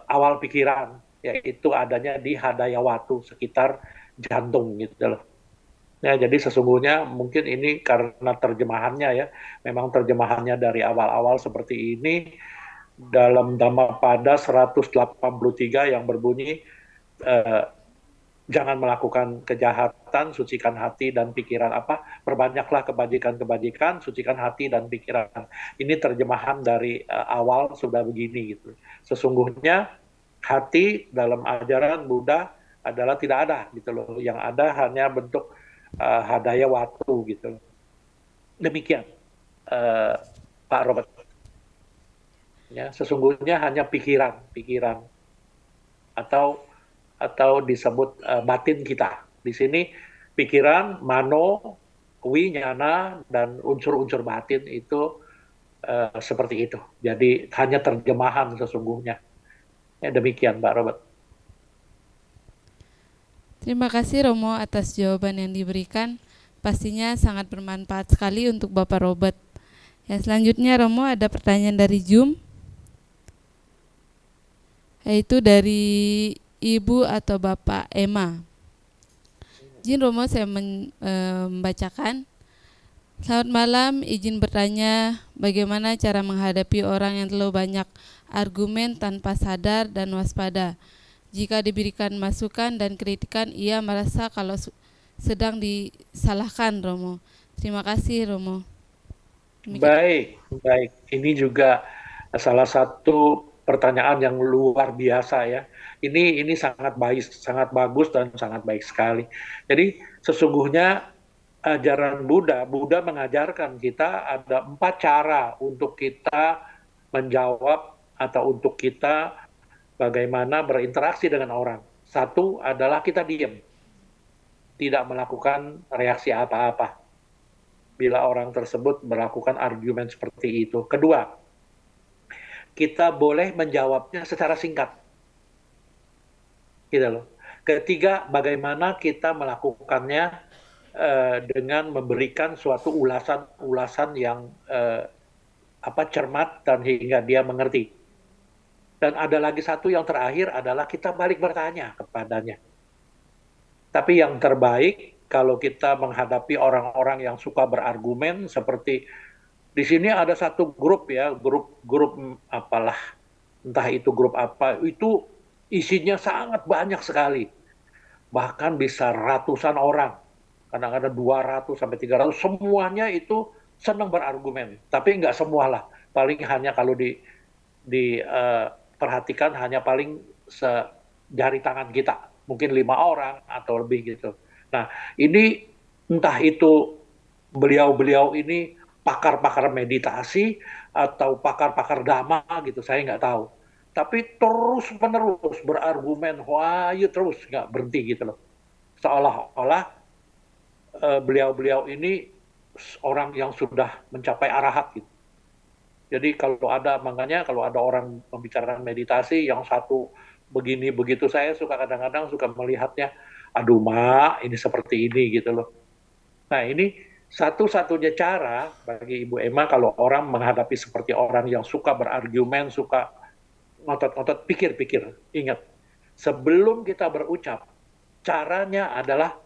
D: awal pikiran, yaitu adanya di hadaya watu sekitar jantung gitu loh. Ya, jadi sesungguhnya mungkin ini karena terjemahannya ya, memang terjemahannya dari awal-awal seperti ini dalam Dhammapada 183 yang berbunyi jangan melakukan kejahatan, sucikan hati dan pikiran perbanyaklah kebajikan-kebajikan, sucikan hati dan pikiran. Ini terjemahan dari awal sudah begini gitu. Sesungguhnya hati dalam ajaran Buddha adalah tidak ada gitu loh. Yang ada hanya bentuk hadaya watu gitu. Demikian Pak Robert. Ya, sesungguhnya hanya pikiran atau disebut batin kita. Di sini pikiran, mano, winyana dan unsur-unsur batin itu seperti itu. Jadi hanya terjemahan sesungguhnya. Ya, demikian Pak Robert.
A: Terima kasih Romo atas jawaban yang diberikan. Pastinya sangat bermanfaat sekali untuk Bapak Robert. Ya, selanjutnya Romo ada pertanyaan dari Zoom, yaitu dari Ibu atau Bapak Emma. Izin Romo saya membacakan. Selamat malam, izin bertanya bagaimana cara menghadapi orang yang terlalu banyak argumen tanpa sadar dan waspada. Jika diberikan masukan dan kritikan, ia merasa kalau sedang disalahkan Romo. Terima kasih Romo.
D: Baik. Ini juga salah satu pertanyaan yang luar biasa ya. Ini sangat baik, sangat bagus dan sangat baik sekali. Jadi sesungguhnya ajaran Buddha mengajarkan kita ada 4 cara untuk kita menjawab atau untuk kita bagaimana berinteraksi dengan orang. Satu adalah kita diam, tidak melakukan reaksi apa-apa bila orang tersebut melakukan argumen seperti itu. Kedua, kita boleh menjawabnya secara singkat. Gitu loh. Ketiga, bagaimana kita melakukannya dengan memberikan suatu ulasan yang cermat dan hingga dia mengerti. Dan ada lagi satu yang terakhir adalah kita balik bertanya kepadanya. Tapi yang terbaik kalau kita menghadapi orang-orang yang suka berargumen seperti di sini ada satu grup ya, grup apalah, entah itu grup apa, itu isinya sangat banyak sekali. Bahkan bisa ratusan orang, kadang-kadang 200 sampai 300, semuanya itu senang berargumen. Tapi nggak semua lah, paling hanya kalau diperhatikan hanya paling sejari tangan kita, mungkin 5 orang atau lebih gitu. Nah, ini entah itu beliau-beliau ini pakar-pakar meditasi atau pakar-pakar dhamma gitu, saya nggak tahu. Tapi terus-menerus berargumen, wah, terus nggak berhenti gitu loh. Seolah-olah beliau-beliau ini orang yang sudah mencapai arahat gitu. Jadi makanya kalau ada orang membicarakan meditasi, yang satu begini begitu, saya suka kadang-kadang suka melihatnya, aduh mak, ini seperti ini gitu loh. Nah ini satu-satunya cara bagi Ibu Emma kalau orang menghadapi seperti orang yang suka berargumen, suka ngotot-ngotot, pikir-pikir. Ingat, sebelum kita berucap, caranya adalah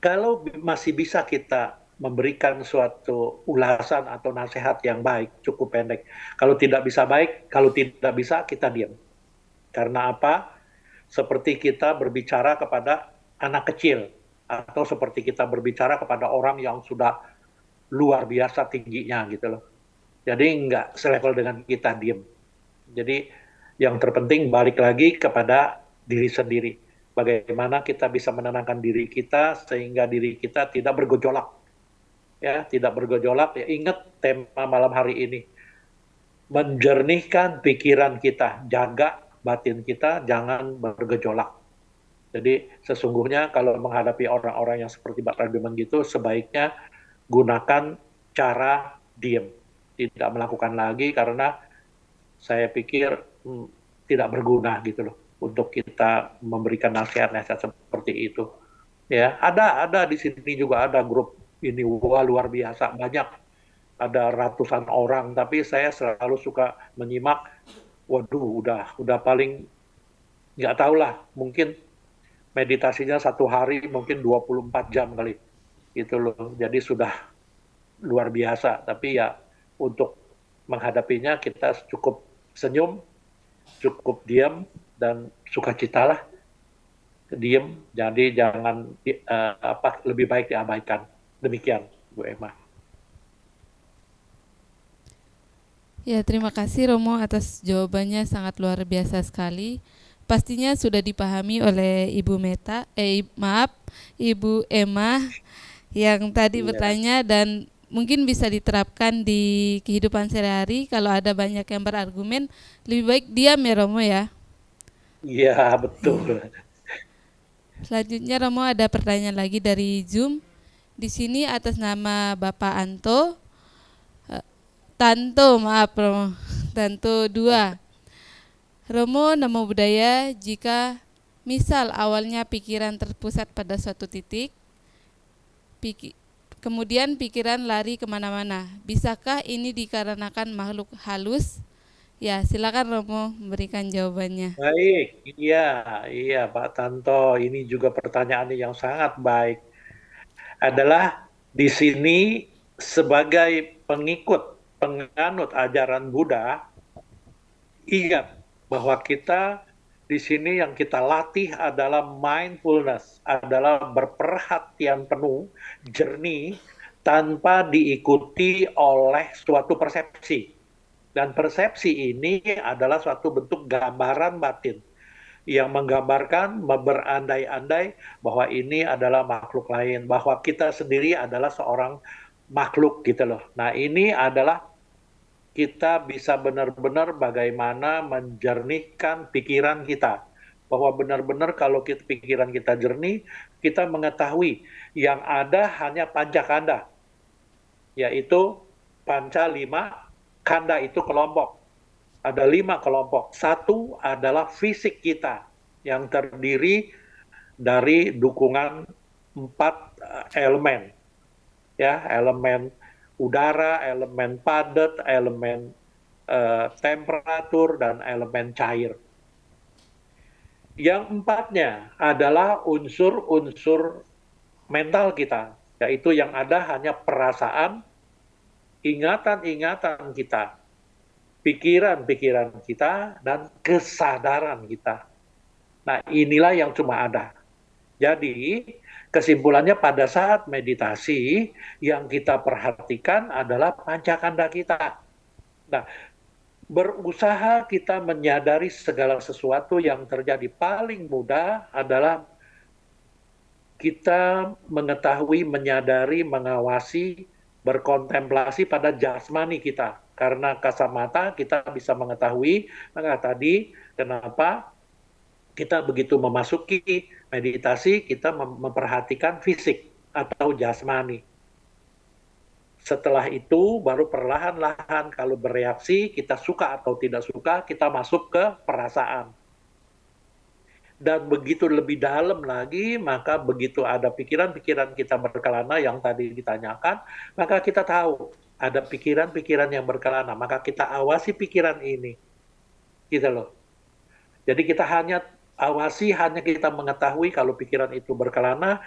D: kalau masih bisa kita memberikan suatu ulasan atau nasihat yang baik, cukup pendek. Kalau tidak bisa baik, kalau tidak bisa kita diam. Karena apa? Seperti kita berbicara kepada anak kecil, atau seperti kita berbicara kepada orang yang sudah luar biasa tingginya gitu loh. Jadi nggak selevel dengan kita diem. Jadi yang terpenting balik lagi kepada diri sendiri. Bagaimana kita bisa menenangkan diri kita sehingga diri kita tidak bergejolak. Ya, tidak bergejolak. Ya, ingat tema malam hari ini. Menjernihkan pikiran kita, jaga batin kita, jangan bergejolak. Jadi sesungguhnya kalau menghadapi orang-orang yang seperti Mbak Radyoman gitu, sebaiknya gunakan cara diem. Tidak melakukan lagi karena saya pikir tidak berguna gitu loh untuk kita memberikan nasihat-nasihat seperti itu. Ya, ada di sini juga ada grup ini, wah, luar biasa banyak, ada ratusan orang, tapi saya selalu suka menyimak. Waduh, udah paling nggak tahu lah, mungkin meditasinya satu hari mungkin 24 jam kali gitu loh. Jadi sudah luar biasa, tapi ya untuk menghadapinya kita cukup senyum, cukup diam dan sukacita lah. Diam, jadi jangan lebih baik diabaikan. Demikian, Bu Emma.
A: Ya, terima kasih Romo atas jawabannya, sangat luar biasa sekali. Pastinya sudah dipahami oleh Ibu Emma yang tadi bertanya, dan mungkin bisa diterapkan di kehidupan sehari-hari. Kalau ada banyak yang berargumen, lebih baik diam ya Romo ya.
D: Iya, betul.
A: Selanjutnya Romo ada pertanyaan lagi dari Zoom. Di sini atas nama Bapak Tanto 2. Romo, namo buddhaya, jika misal awalnya pikiran terpusat pada suatu titik, kemudian pikiran lari kemana-mana, bisakah ini dikarenakan makhluk halus? Ya, silakan Romo memberikan jawabannya.
D: Baik, iya Pak Tanto, ini juga pertanyaan yang sangat baik. Adalah di sini sebagai penganut ajaran Buddha, ingat bahwa kita di sini yang kita latih adalah mindfulness, adalah berperhatian penuh, jernih, tanpa diikuti oleh suatu persepsi. Dan persepsi ini adalah suatu bentuk gambaran batin yang menggambarkan, berandai-andai bahwa ini adalah makhluk lain, bahwa kita sendiri adalah seorang makhluk gitu loh. Nah ini adalah kita bisa benar-benar bagaimana menjernihkan pikiran kita. Bahwa benar-benar kalau pikiran kita jernih, kita mengetahui yang ada hanya pancakanda, yaitu panca 5, kanda itu kelompok. Ada 5 kelompok. Satu adalah fisik kita yang terdiri dari dukungan 4 elemen. Ya, elemen udara, elemen padat, elemen temperatur, dan elemen cair. Yang empatnya adalah unsur-unsur mental kita, yaitu yang ada hanya perasaan, ingatan-ingatan kita, pikiran-pikiran kita, dan kesadaran kita. Nah, inilah yang cuma ada. Jadi, kesimpulannya pada saat meditasi, yang kita perhatikan adalah pancakanda kita. Nah, berusaha kita menyadari segala sesuatu yang terjadi. Paling mudah adalah kita mengetahui, menyadari, mengawasi, berkontemplasi pada jasmani kita. Karena kasat mata kita bisa mengetahui, maka tadi kenapa kita begitu memasuki meditasi, kita memperhatikan fisik atau jasmani. Setelah itu baru perlahan-lahan kalau bereaksi, kita suka atau tidak suka, kita masuk ke perasaan. Dan begitu lebih dalam lagi, maka begitu ada pikiran-pikiran kita berkelana yang tadi ditanyakan, maka kita tahu ada pikiran-pikiran yang berkelana, maka kita awasi pikiran ini. Gitu loh. Jadi kita hanya awasi, hanya kita mengetahui kalau pikiran itu berkelana,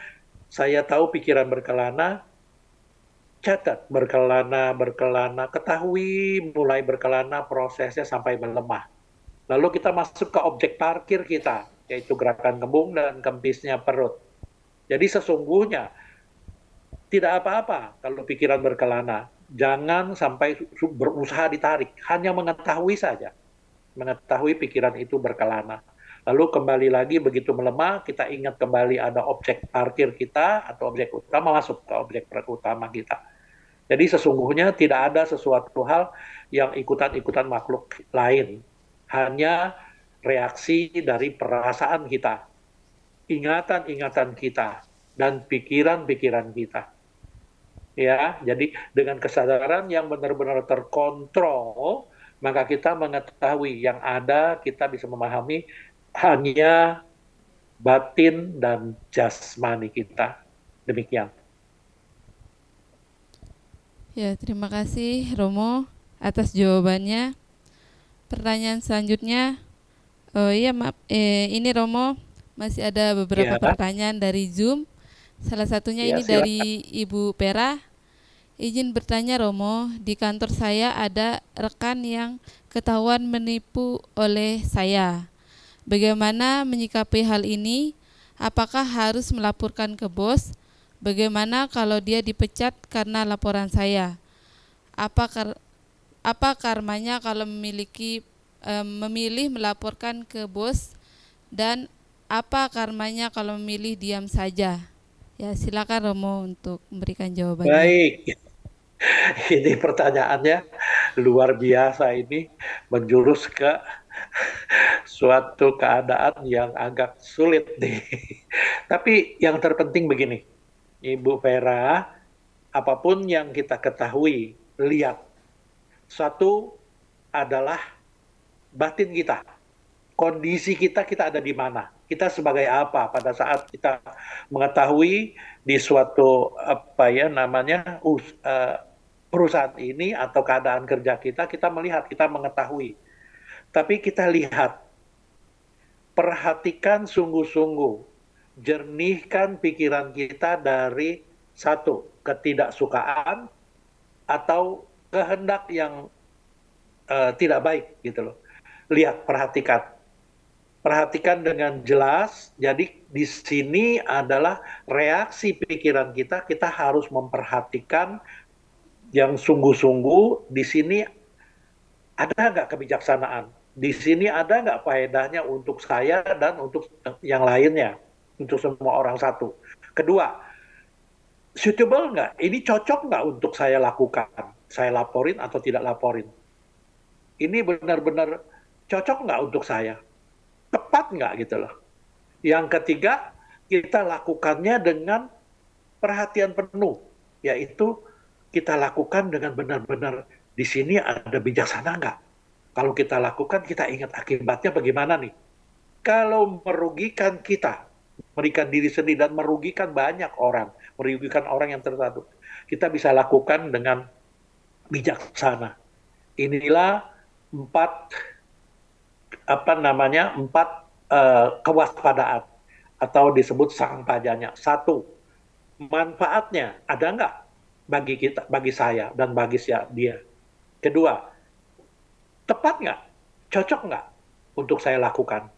D: saya tahu pikiran berkelana, catat berkelana, ketahui mulai berkelana prosesnya sampai melemah. Lalu kita masuk ke objek parkir kita, yaitu gerakan kembung dan kempisnya perut. Jadi sesungguhnya tidak apa-apa kalau pikiran berkelana. Jangan sampai berusaha ditarik, hanya mengetahui saja. Mengetahui pikiran itu berkelana. Lalu kembali lagi begitu melemah, kita ingat kembali ada objek parkir kita atau objek utama, masuk ke objek utama kita. Jadi sesungguhnya tidak ada sesuatu hal yang ikutan-ikutan makhluk lain. Hanya reaksi dari perasaan kita, ingatan-ingatan kita, dan pikiran-pikiran kita. Ya, jadi dengan kesadaran yang benar-benar terkontrol, maka kita mengetahui yang ada, kita bisa memahami hanya batin dan jasmani kita. Demikian.
A: Ya, terima kasih Romo atas jawabannya. Pertanyaan selanjutnya, ini Romo masih ada beberapa pertanyaan dari Zoom. Salah satunya ini
D: silakan.
A: dari Ibu Pera. Izin bertanya Romo, di kantor saya ada rekan yang ketahuan menipu oleh saya. Bagaimana menyikapi hal ini? Apakah harus melaporkan ke bos? Bagaimana kalau dia dipecat karena laporan saya? Apa karmanya kalau memilih melaporkan ke bos, dan apa karmanya kalau memilih diam saja? Ya, silakan Romo untuk memberikan jawabannya.
D: Baik. Ini pertanyaannya luar biasa, ini menjurus ke suatu keadaan yang agak sulit nih. Tapi yang terpenting begini, Ibu Vera, apapun yang kita ketahui, lihat. Satu adalah batin kita. Kondisi kita ada di mana? Kita sebagai apa pada saat kita mengetahui di suatu perusahaan ini atau keadaan kerja kita melihat, kita mengetahui. Tapi kita lihat, perhatikan sungguh-sungguh, jernihkan pikiran kita dari satu, ketidaksukaan atau kehendak yang tidak baik gitu loh. Lihat, perhatikan dengan jelas. Jadi di sini adalah reaksi pikiran kita harus memperhatikan yang sungguh-sungguh. Di sini ada nggak kebijaksanaan? Di sini ada nggak faedahnya untuk saya dan untuk yang lainnya, untuk semua orang satu? Kedua, suitable nggak? Ini cocok nggak untuk saya lakukan? Saya laporin atau tidak laporin? Ini benar-benar cocok nggak untuk saya? Tepat nggak gitu loh? Yang ketiga, kita lakukannya dengan perhatian penuh, yaitu kita lakukan dengan benar-benar di sini ada bijaksana nggak? Kalau kita lakukan, kita ingat akibatnya bagaimana nih? Kalau merugikan kita, merugikan diri sendiri dan merugikan banyak orang, merugikan orang yang tertentu, kita bisa lakukan dengan bijaksana. Inilah empat empat kewaspadaan atau disebut sang pajanya. Satu, manfaatnya ada nggak bagi kita, bagi saya dan bagi dia. Kedua, tepat nggak, cocok nggak untuk saya lakukan.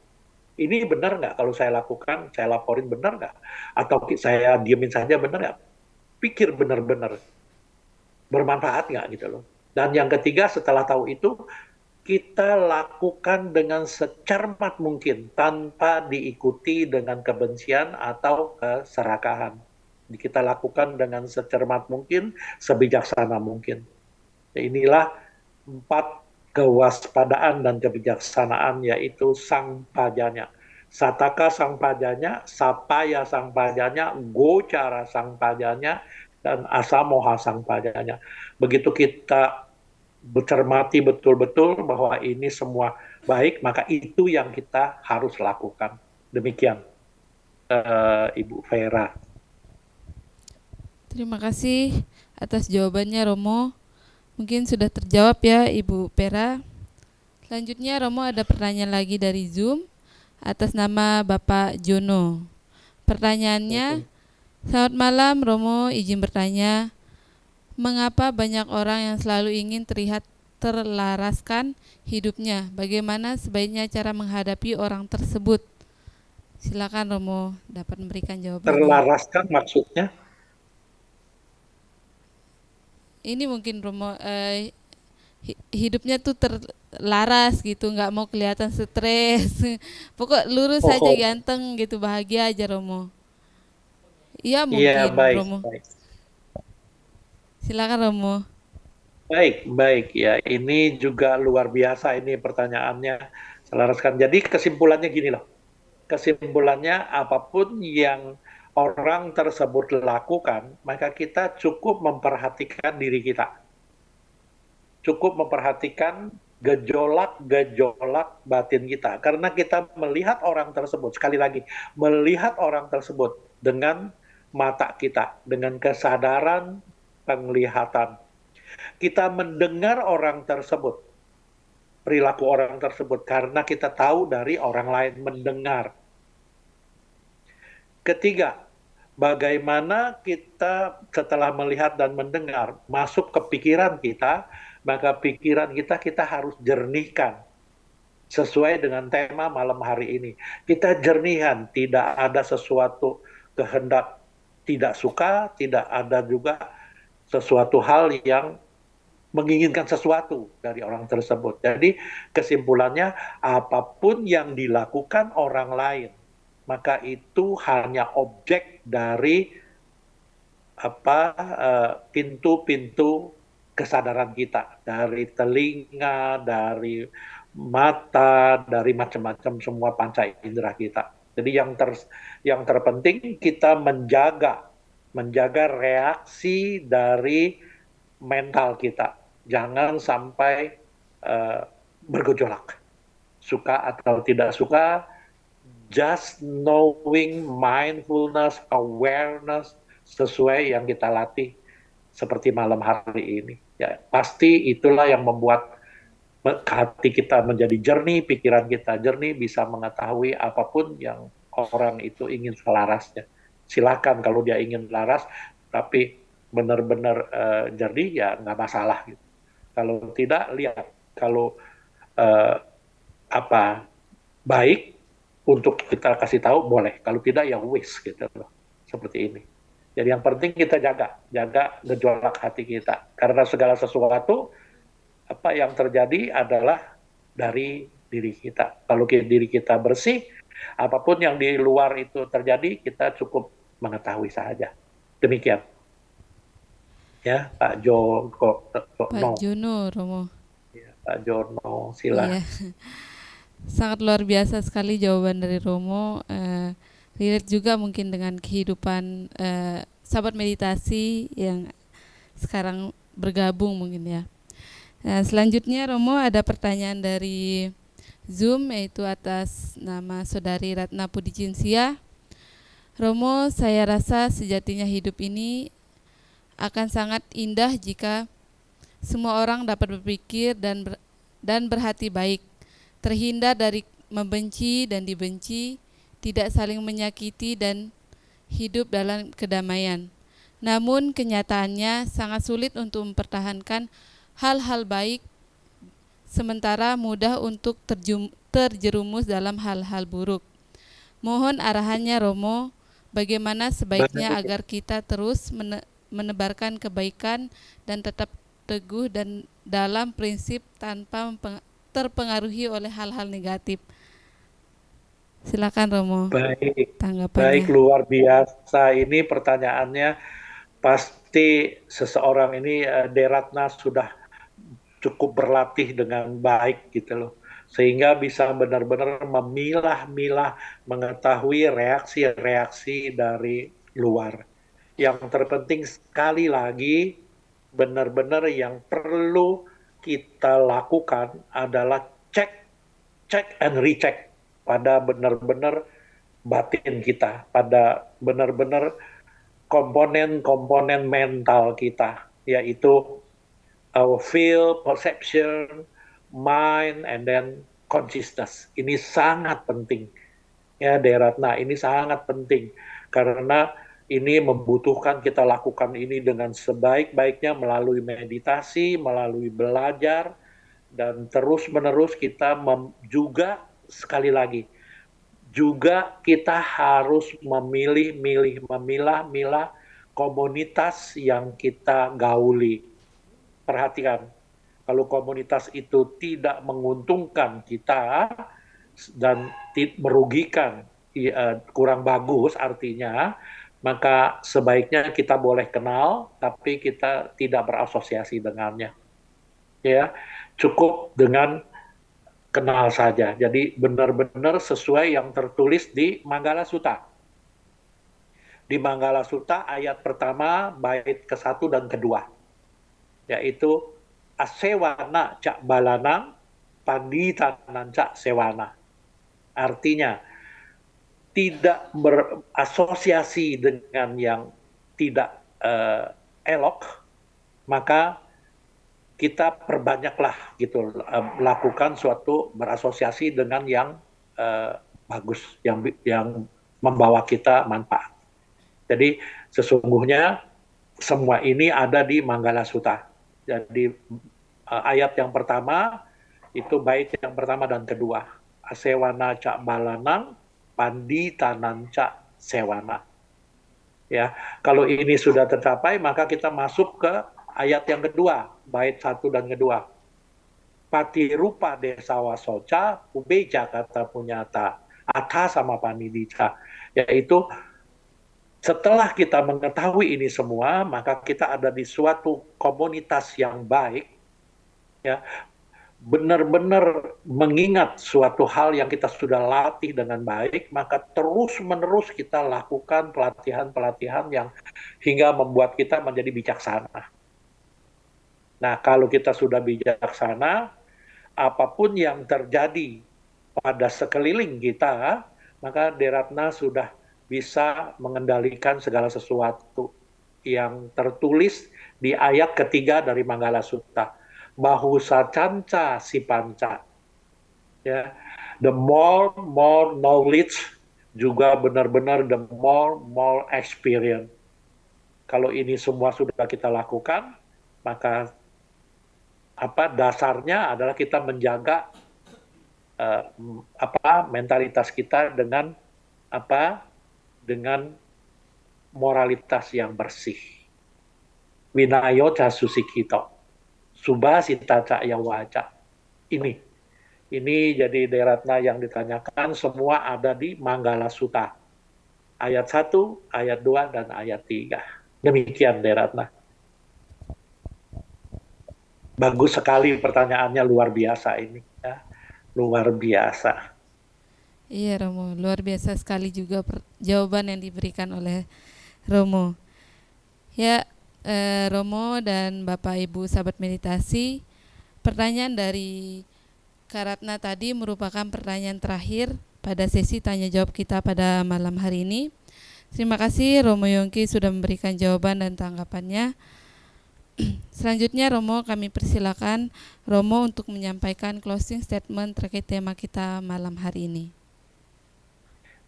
D: Ini benar nggak kalau saya lakukan, saya laporin benar nggak? Atau saya diemin saja benar nggak? Pikir benar-benar bermanfaat nggak gitu loh. Dan yang ketiga, setelah tahu itu, kita lakukan dengan secermat mungkin tanpa diikuti dengan kebencian atau keserakahan. Kita lakukan dengan secermat mungkin, sebijaksana mungkin. Inilah 4 kewaspadaan dan kebijaksanaan, yaitu sang pajanya. Sataka sang pajanya, sapaya sang pajanya, gocara sang pajanya, dan asamoha sang pajanya. Begitu kita bercermati betul-betul bahwa ini semua baik, maka itu yang kita harus lakukan. Demikian, Ibu Vera.
A: Terima kasih atas jawabannya Romo. Mungkin sudah terjawab ya Ibu Vera. Selanjutnya Romo ada pertanyaan lagi dari Zoom atas nama Bapak Jono. Pertanyaannya, selamat malam Romo, izin bertanya, mengapa banyak orang yang selalu ingin terlihat terlaraskan hidupnya? Bagaimana sebaiknya cara menghadapi orang tersebut? Silakan Romo dapat memberikan jawabannya.
D: Terlaraskan maksudnya?
A: Ini mungkin Romo hidupnya tuh terlaras gitu, nggak mau kelihatan stres. Pokok lurus saja, ganteng gitu, bahagia aja Romo. Iya mungkin
D: Iya, baik,
A: Romo.
D: baik.
A: Silakan Romo.
D: Baik ya. Ini juga luar biasa ini pertanyaannya. Selaraskan. Jadi kesimpulannya gini loh. Kesimpulannya apapun yang orang tersebut lakukan, maka kita cukup memperhatikan diri kita. Cukup memperhatikan gejolak-gejolak batin kita. Karena kita melihat orang tersebut, sekali lagi, melihat orang tersebut dengan mata kita, dengan kesadaran penglihatan. Kita mendengar orang tersebut, perilaku orang tersebut, karena kita tahu dari orang lain mendengar. Ketiga, bagaimana kita setelah melihat dan mendengar, masuk ke pikiran kita, maka pikiran kita harus jernihkan. Sesuai dengan tema malam hari ini. Kita jernihan, tidak ada sesuatu kehendak tidak suka, tidak ada juga sesuatu hal yang menginginkan sesuatu dari orang tersebut. Jadi kesimpulannya, apapun yang dilakukan orang lain, maka itu hanya objek dari pintu-pintu kesadaran kita, dari telinga, dari mata, dari macam-macam semua panca indera kita. Jadi yang terpenting kita menjaga reaksi dari mental kita. Jangan sampai bergejolak. Suka atau tidak suka, just knowing, mindfulness, awareness, sesuai yang kita latih seperti malam hari ini. Ya, pasti itulah yang membuat hati kita menjadi jernih, pikiran kita jernih, bisa mengetahui apapun yang orang itu ingin selarasnya. Silakan kalau dia ingin laras, tapi benar-benar jernih, ya nggak masalah. Gitu. Kalau tidak, lihat. Kalau baik untuk kita kasih tahu, boleh. Kalau tidak, ya wis gitu loh. Seperti ini. Jadi yang penting kita jaga gejolak hati kita. Karena segala sesuatu apa yang terjadi adalah dari diri kita. Kalau diri kita bersih, apapun yang di luar itu terjadi, kita cukup mengetahui saja. Demikian. Ya, Pak
A: Jono, Romo.
D: Ya, Pak Jono, silakan.
A: Iya. Sangat luar biasa sekali jawaban dari Romo. Relate juga mungkin dengan kehidupan sahabat meditasi yang sekarang bergabung mungkin ya. Nah, selanjutnya Romo ada pertanyaan dari Zoom, yaitu atas nama Saudari Ratna Pudicinsia. Romo, saya rasa sejatinya hidup ini akan sangat indah jika semua orang dapat berpikir dan dan berhati baik, terhindar dari membenci dan dibenci, tidak saling menyakiti dan hidup dalam kedamaian. Namun kenyataannya sangat sulit untuk mempertahankan hal-hal baik, sementara mudah untuk terjerumus dalam hal-hal buruk. Mohon arahannya Romo, bagaimana sebaiknya agar kita terus menebarkan kebaikan dan tetap teguh dan dalam prinsip tanpa terpengaruhi oleh hal-hal negatif. Silakan Romo,
D: Baik,
A: tanggapannya.
D: luar biasa. Ini pertanyaannya pasti seseorang ini Deratna sudah cukup berlatih dengan baik gitu loh. Sehingga bisa benar-benar memilah-milah, mengetahui reaksi-reaksi dari luar. Yang terpenting sekali lagi, benar-benar yang perlu kita lakukan adalah check and recheck pada benar-benar batin kita, pada benar-benar komponen-komponen mental kita, yaitu our feel, perception, mind, and then consciousness. Ini sangat penting. Ya, Deratna, ini sangat penting. Karena ini membutuhkan kita lakukan ini dengan sebaik-baiknya melalui meditasi, melalui belajar, dan terus-menerus kita juga, sekali lagi, juga kita harus memilah-milah komunitas yang kita gauli. Perhatikan, kalau komunitas itu tidak menguntungkan kita dan merugikan, kurang bagus artinya, maka sebaiknya kita boleh kenal, tapi kita tidak berasosiasi dengannya. Ya, cukup dengan kenal saja. Jadi benar-benar sesuai yang tertulis di Manggala Sutta. Di Manggala Sutta ayat pertama, bait ke-1 dan kedua, yaitu asewana cak balanang panditanan cak sewana. Artinya tidak berasosiasi dengan yang tidak elok, maka kita perbanyaklah gitu, melakukan suatu berasosiasi dengan yang bagus, yang membawa kita manfaat. Jadi sesungguhnya semua ini ada di Manggala Sutta. Jadi ayat yang pertama itu bait yang pertama dan kedua. Asewana cak balanang panditanan cak sewana. Ya, kalau ini sudah tercapai maka kita masuk ke ayat yang kedua, bait 1 dan kedua. Pati rupa desawa soca ubeja kata punyata atha sama panidica, yaitu setelah kita mengetahui ini semua, maka kita ada di suatu komunitas yang baik, ya, benar-benar mengingat suatu hal yang kita sudah latih dengan baik, maka terus-menerus kita lakukan pelatihan-pelatihan yang hingga membuat kita menjadi bijaksana. Nah, kalau kita sudah bijaksana, apapun yang terjadi pada sekeliling kita, maka Deratna sudah bisa mengendalikan segala sesuatu yang tertulis di ayat ketiga dari Manggala Sutta. Bahusa canca si panca. Ya, the more knowledge juga benar-benar the more experience. Kalau ini semua sudah kita lakukan, maka dasarnya adalah kita menjaga mentalitas kita dengan dengan moralitas yang bersih. Winayo casusikito, subasita caya waca. Ini jadi Deratna yang ditanyakan semua ada di Manggala Sutta. Ayat 1, ayat 2, dan ayat 3. Demikian Deratna. Bagus sekali pertanyaannya, luar biasa ini. Ya. Luar biasa.
A: Iya Romo, luar biasa sekali juga jawaban yang diberikan oleh Romo. Ya, Romo dan Bapak Ibu sahabat meditasi, pertanyaan dari Karatna tadi merupakan pertanyaan terakhir pada sesi tanya jawab kita pada malam hari ini. Terima kasih Romo Yongki sudah memberikan jawaban dan tanggapannya. Selanjutnya Romo, kami persilakan Romo untuk menyampaikan closing statement terkait tema kita malam hari ini.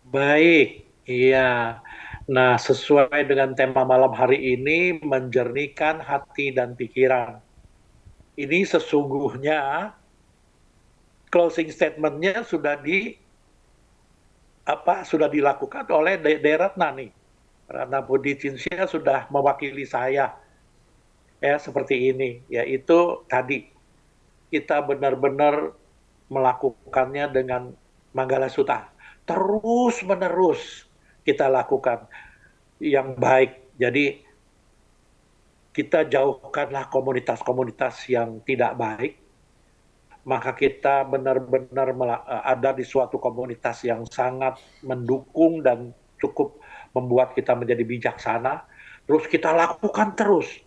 D: Baik, iya. Nah, sesuai dengan tema malam hari ini, menjernihkan hati dan pikiran. Ini sesungguhnya closing statement-nya sudah dilakukan oleh Ratna nih. Ratna Budi Cinsya sudah mewakili saya ya seperti ini, yaitu tadi kita benar-benar melakukannya dengan Manggala Sutta. Terus menerus kita lakukan yang baik. Jadi kita jauhkanlah komunitas-komunitas yang tidak baik, maka kita benar-benar ada di suatu komunitas yang sangat mendukung dan cukup membuat kita menjadi bijaksana. Terus kita lakukan terus.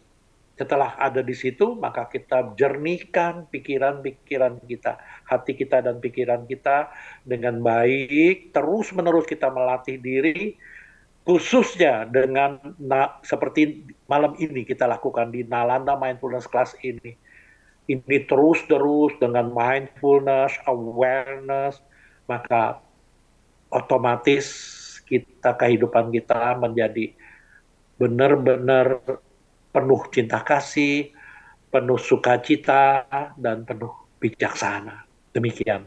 D: Setelah ada di situ, maka kita jernihkan pikiran-pikiran kita, hati kita dan pikiran kita dengan baik. Terus-menerus kita melatih diri, khususnya dengan seperti malam ini kita lakukan di Nalanda Mindfulness Class ini. Ini terus-terus dengan mindfulness, awareness, maka otomatis kehidupan kita menjadi benar-benar penuh cinta kasih, penuh sukacita, dan penuh bijaksana. Demikian.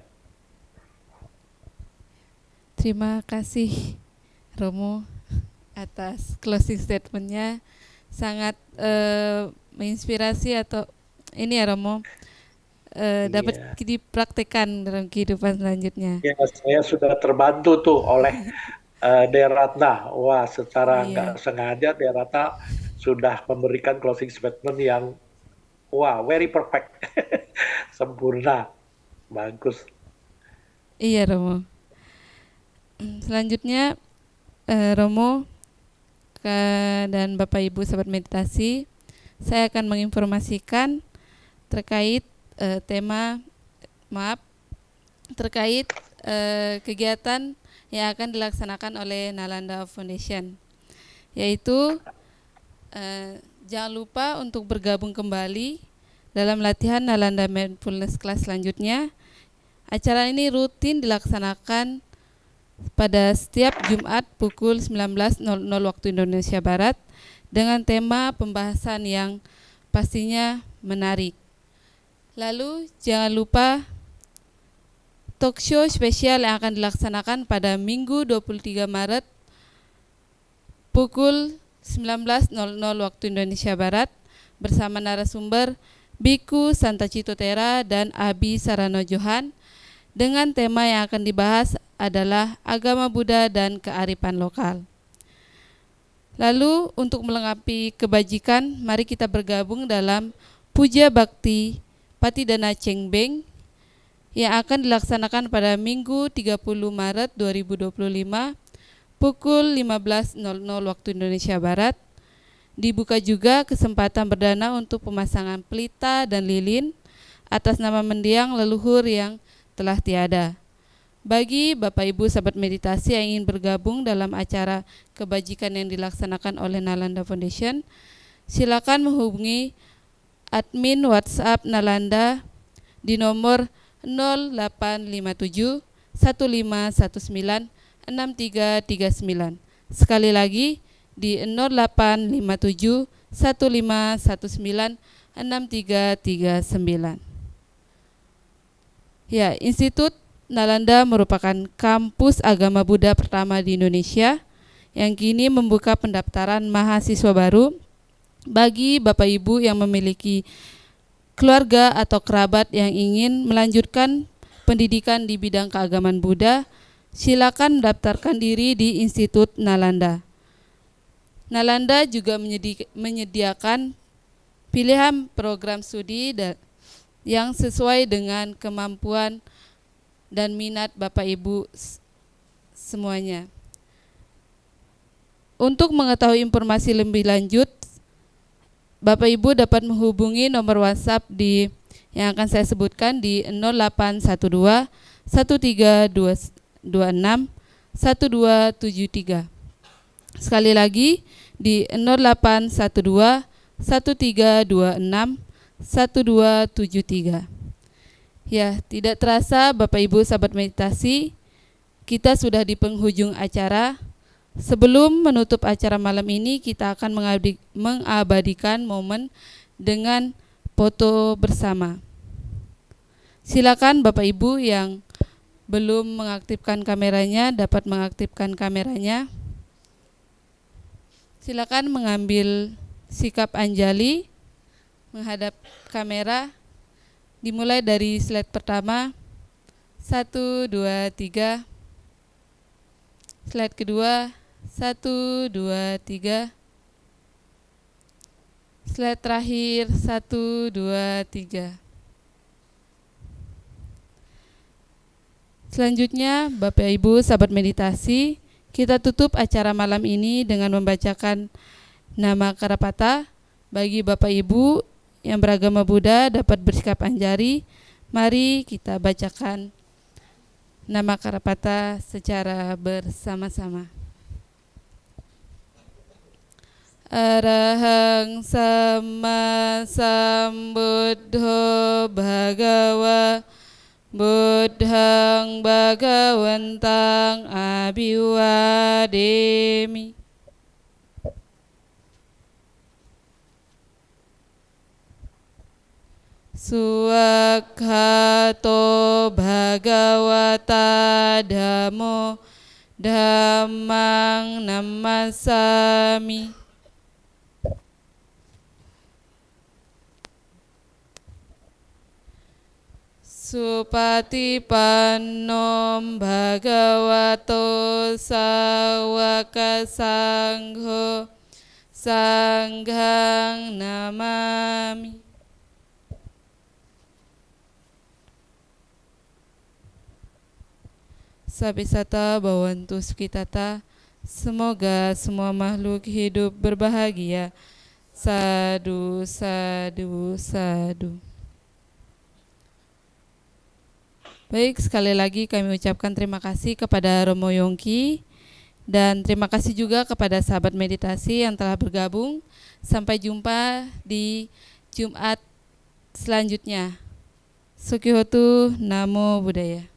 A: Terima kasih Romo atas closing statement-nya, sangat menginspirasi atau ini ya Romo, dapat dipraktekkan dalam kehidupan selanjutnya.
D: Ya, saya sudah terbantu tuh oleh Ratna. Wah, secara nggak sengaja Ratna sudah memberikan closing statement yang very perfect, sempurna, bagus.
A: Iya Romo. Selanjutnya Romo dan Bapak Ibu Sahabat Meditasi, saya akan menginformasikan terkait terkait kegiatan yang akan dilaksanakan oleh Nalanda Foundation, yaitu jangan lupa untuk bergabung kembali dalam latihan Nalanda Mindfulness Class selanjutnya. Acara ini rutin dilaksanakan pada setiap Jumat pukul 19.00 waktu Indonesia Barat dengan tema pembahasan yang pastinya menarik. Lalu jangan lupa talk show spesial yang akan dilaksanakan pada Minggu 23 Maret pukul 19.00 waktu Indonesia Barat bersama narasumber Biku Santa Cito Tera dan Abi Sarano Johan dengan tema yang akan dibahas adalah agama Buddha dan kearifan lokal. Lalu untuk melengkapi kebajikan, mari kita bergabung dalam Puja Bakti Patidana Cengbeng yang akan dilaksanakan pada Minggu 30 Maret 2025 pukul 15.00 waktu Indonesia Barat. Dibuka juga kesempatan perdana untuk pemasangan pelita dan lilin atas nama mendiang leluhur yang telah tiada. Bagi Bapak Ibu Sahabat Meditasi yang ingin bergabung dalam acara kebajikan yang dilaksanakan oleh Nalanda Foundation, silakan menghubungi admin WhatsApp Nalanda di nomor 0857 1519 6339. Sekali lagi di 0857 1519 6339. Ya, Institut Nalanda merupakan kampus agama Buddha pertama di Indonesia yang kini membuka pendaftaran mahasiswa baru bagi Bapak Ibu yang memiliki keluarga atau kerabat yang ingin melanjutkan pendidikan di bidang keagamaan Buddha. Silakan mendaftarkan diri di Institut Nalanda. Nalanda juga menyediakan pilihan program studi yang sesuai dengan kemampuan dan minat Bapak Ibu semuanya. Untuk mengetahui informasi lebih lanjut, Bapak Ibu dapat menghubungi nomor WhatsApp yang akan saya sebutkan di 0812 1326 1273. Sekali lagi di 0812 1326 1273. Ya, tidak terasa Bapak Ibu sahabat meditasi, kita sudah di penghujung acara. Sebelum menutup acara malam ini, kita akan mengabadikan momen dengan foto bersama. Silakan Bapak Ibu yang belum mengaktifkan kameranya dapat mengaktifkan kameranya. Silakan mengambil sikap anjali menghadap kamera. Dimulai dari slide pertama. 1, 2, 3. Slide kedua. 1, 2, 3. Slide terakhir. 1, 2, 3. Selanjutnya, Bapak Ibu sahabat meditasi, kita tutup acara malam ini dengan membacakan nama Karapata. Bagi Bapak Ibu yang beragama Buddha dapat bersikap anjali. Mari kita bacakan nama Karapata secara bersama-sama. Arahang Sama Sambuddho Bhagawa Buddhang Bhagawantang Abhiwademi. Suwakhato Bhagavata Dhammo Dhammang Namasami. Supatipannom Bhagavato Sawaka Sangho Sanghang Namami. Sabisata Bhavantu Sukitata. Semoga semua makhluk hidup berbahagia. Sadu, sadu, sadu. Baik, sekali lagi kami ucapkan terima kasih kepada Romo Yongki dan terima kasih juga kepada sahabat meditasi yang telah bergabung. Sampai jumpa di Jumat selanjutnya. Sukihotu, Namo Buddhaya.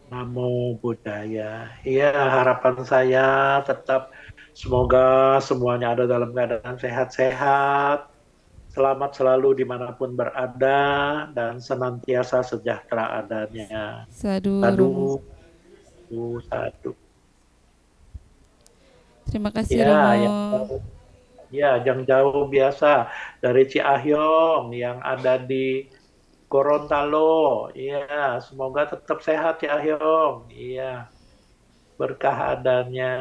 D: Namo Buddhaya. Iya, harapan saya tetap semoga semuanya ada dalam keadaan sehat-sehat, selamat selalu dimanapun berada, dan senantiasa sejahtera adanya.
A: Sadu,
D: Sadu,
A: Romo.
D: sadu.
A: Terima kasih,
D: Ya,
A: Romo.
D: yang jauh biasa dari Ciahyong yang ada di Gorontalo. Iya, semoga tetap sehat Ciahyong. Iya, berkah adanya.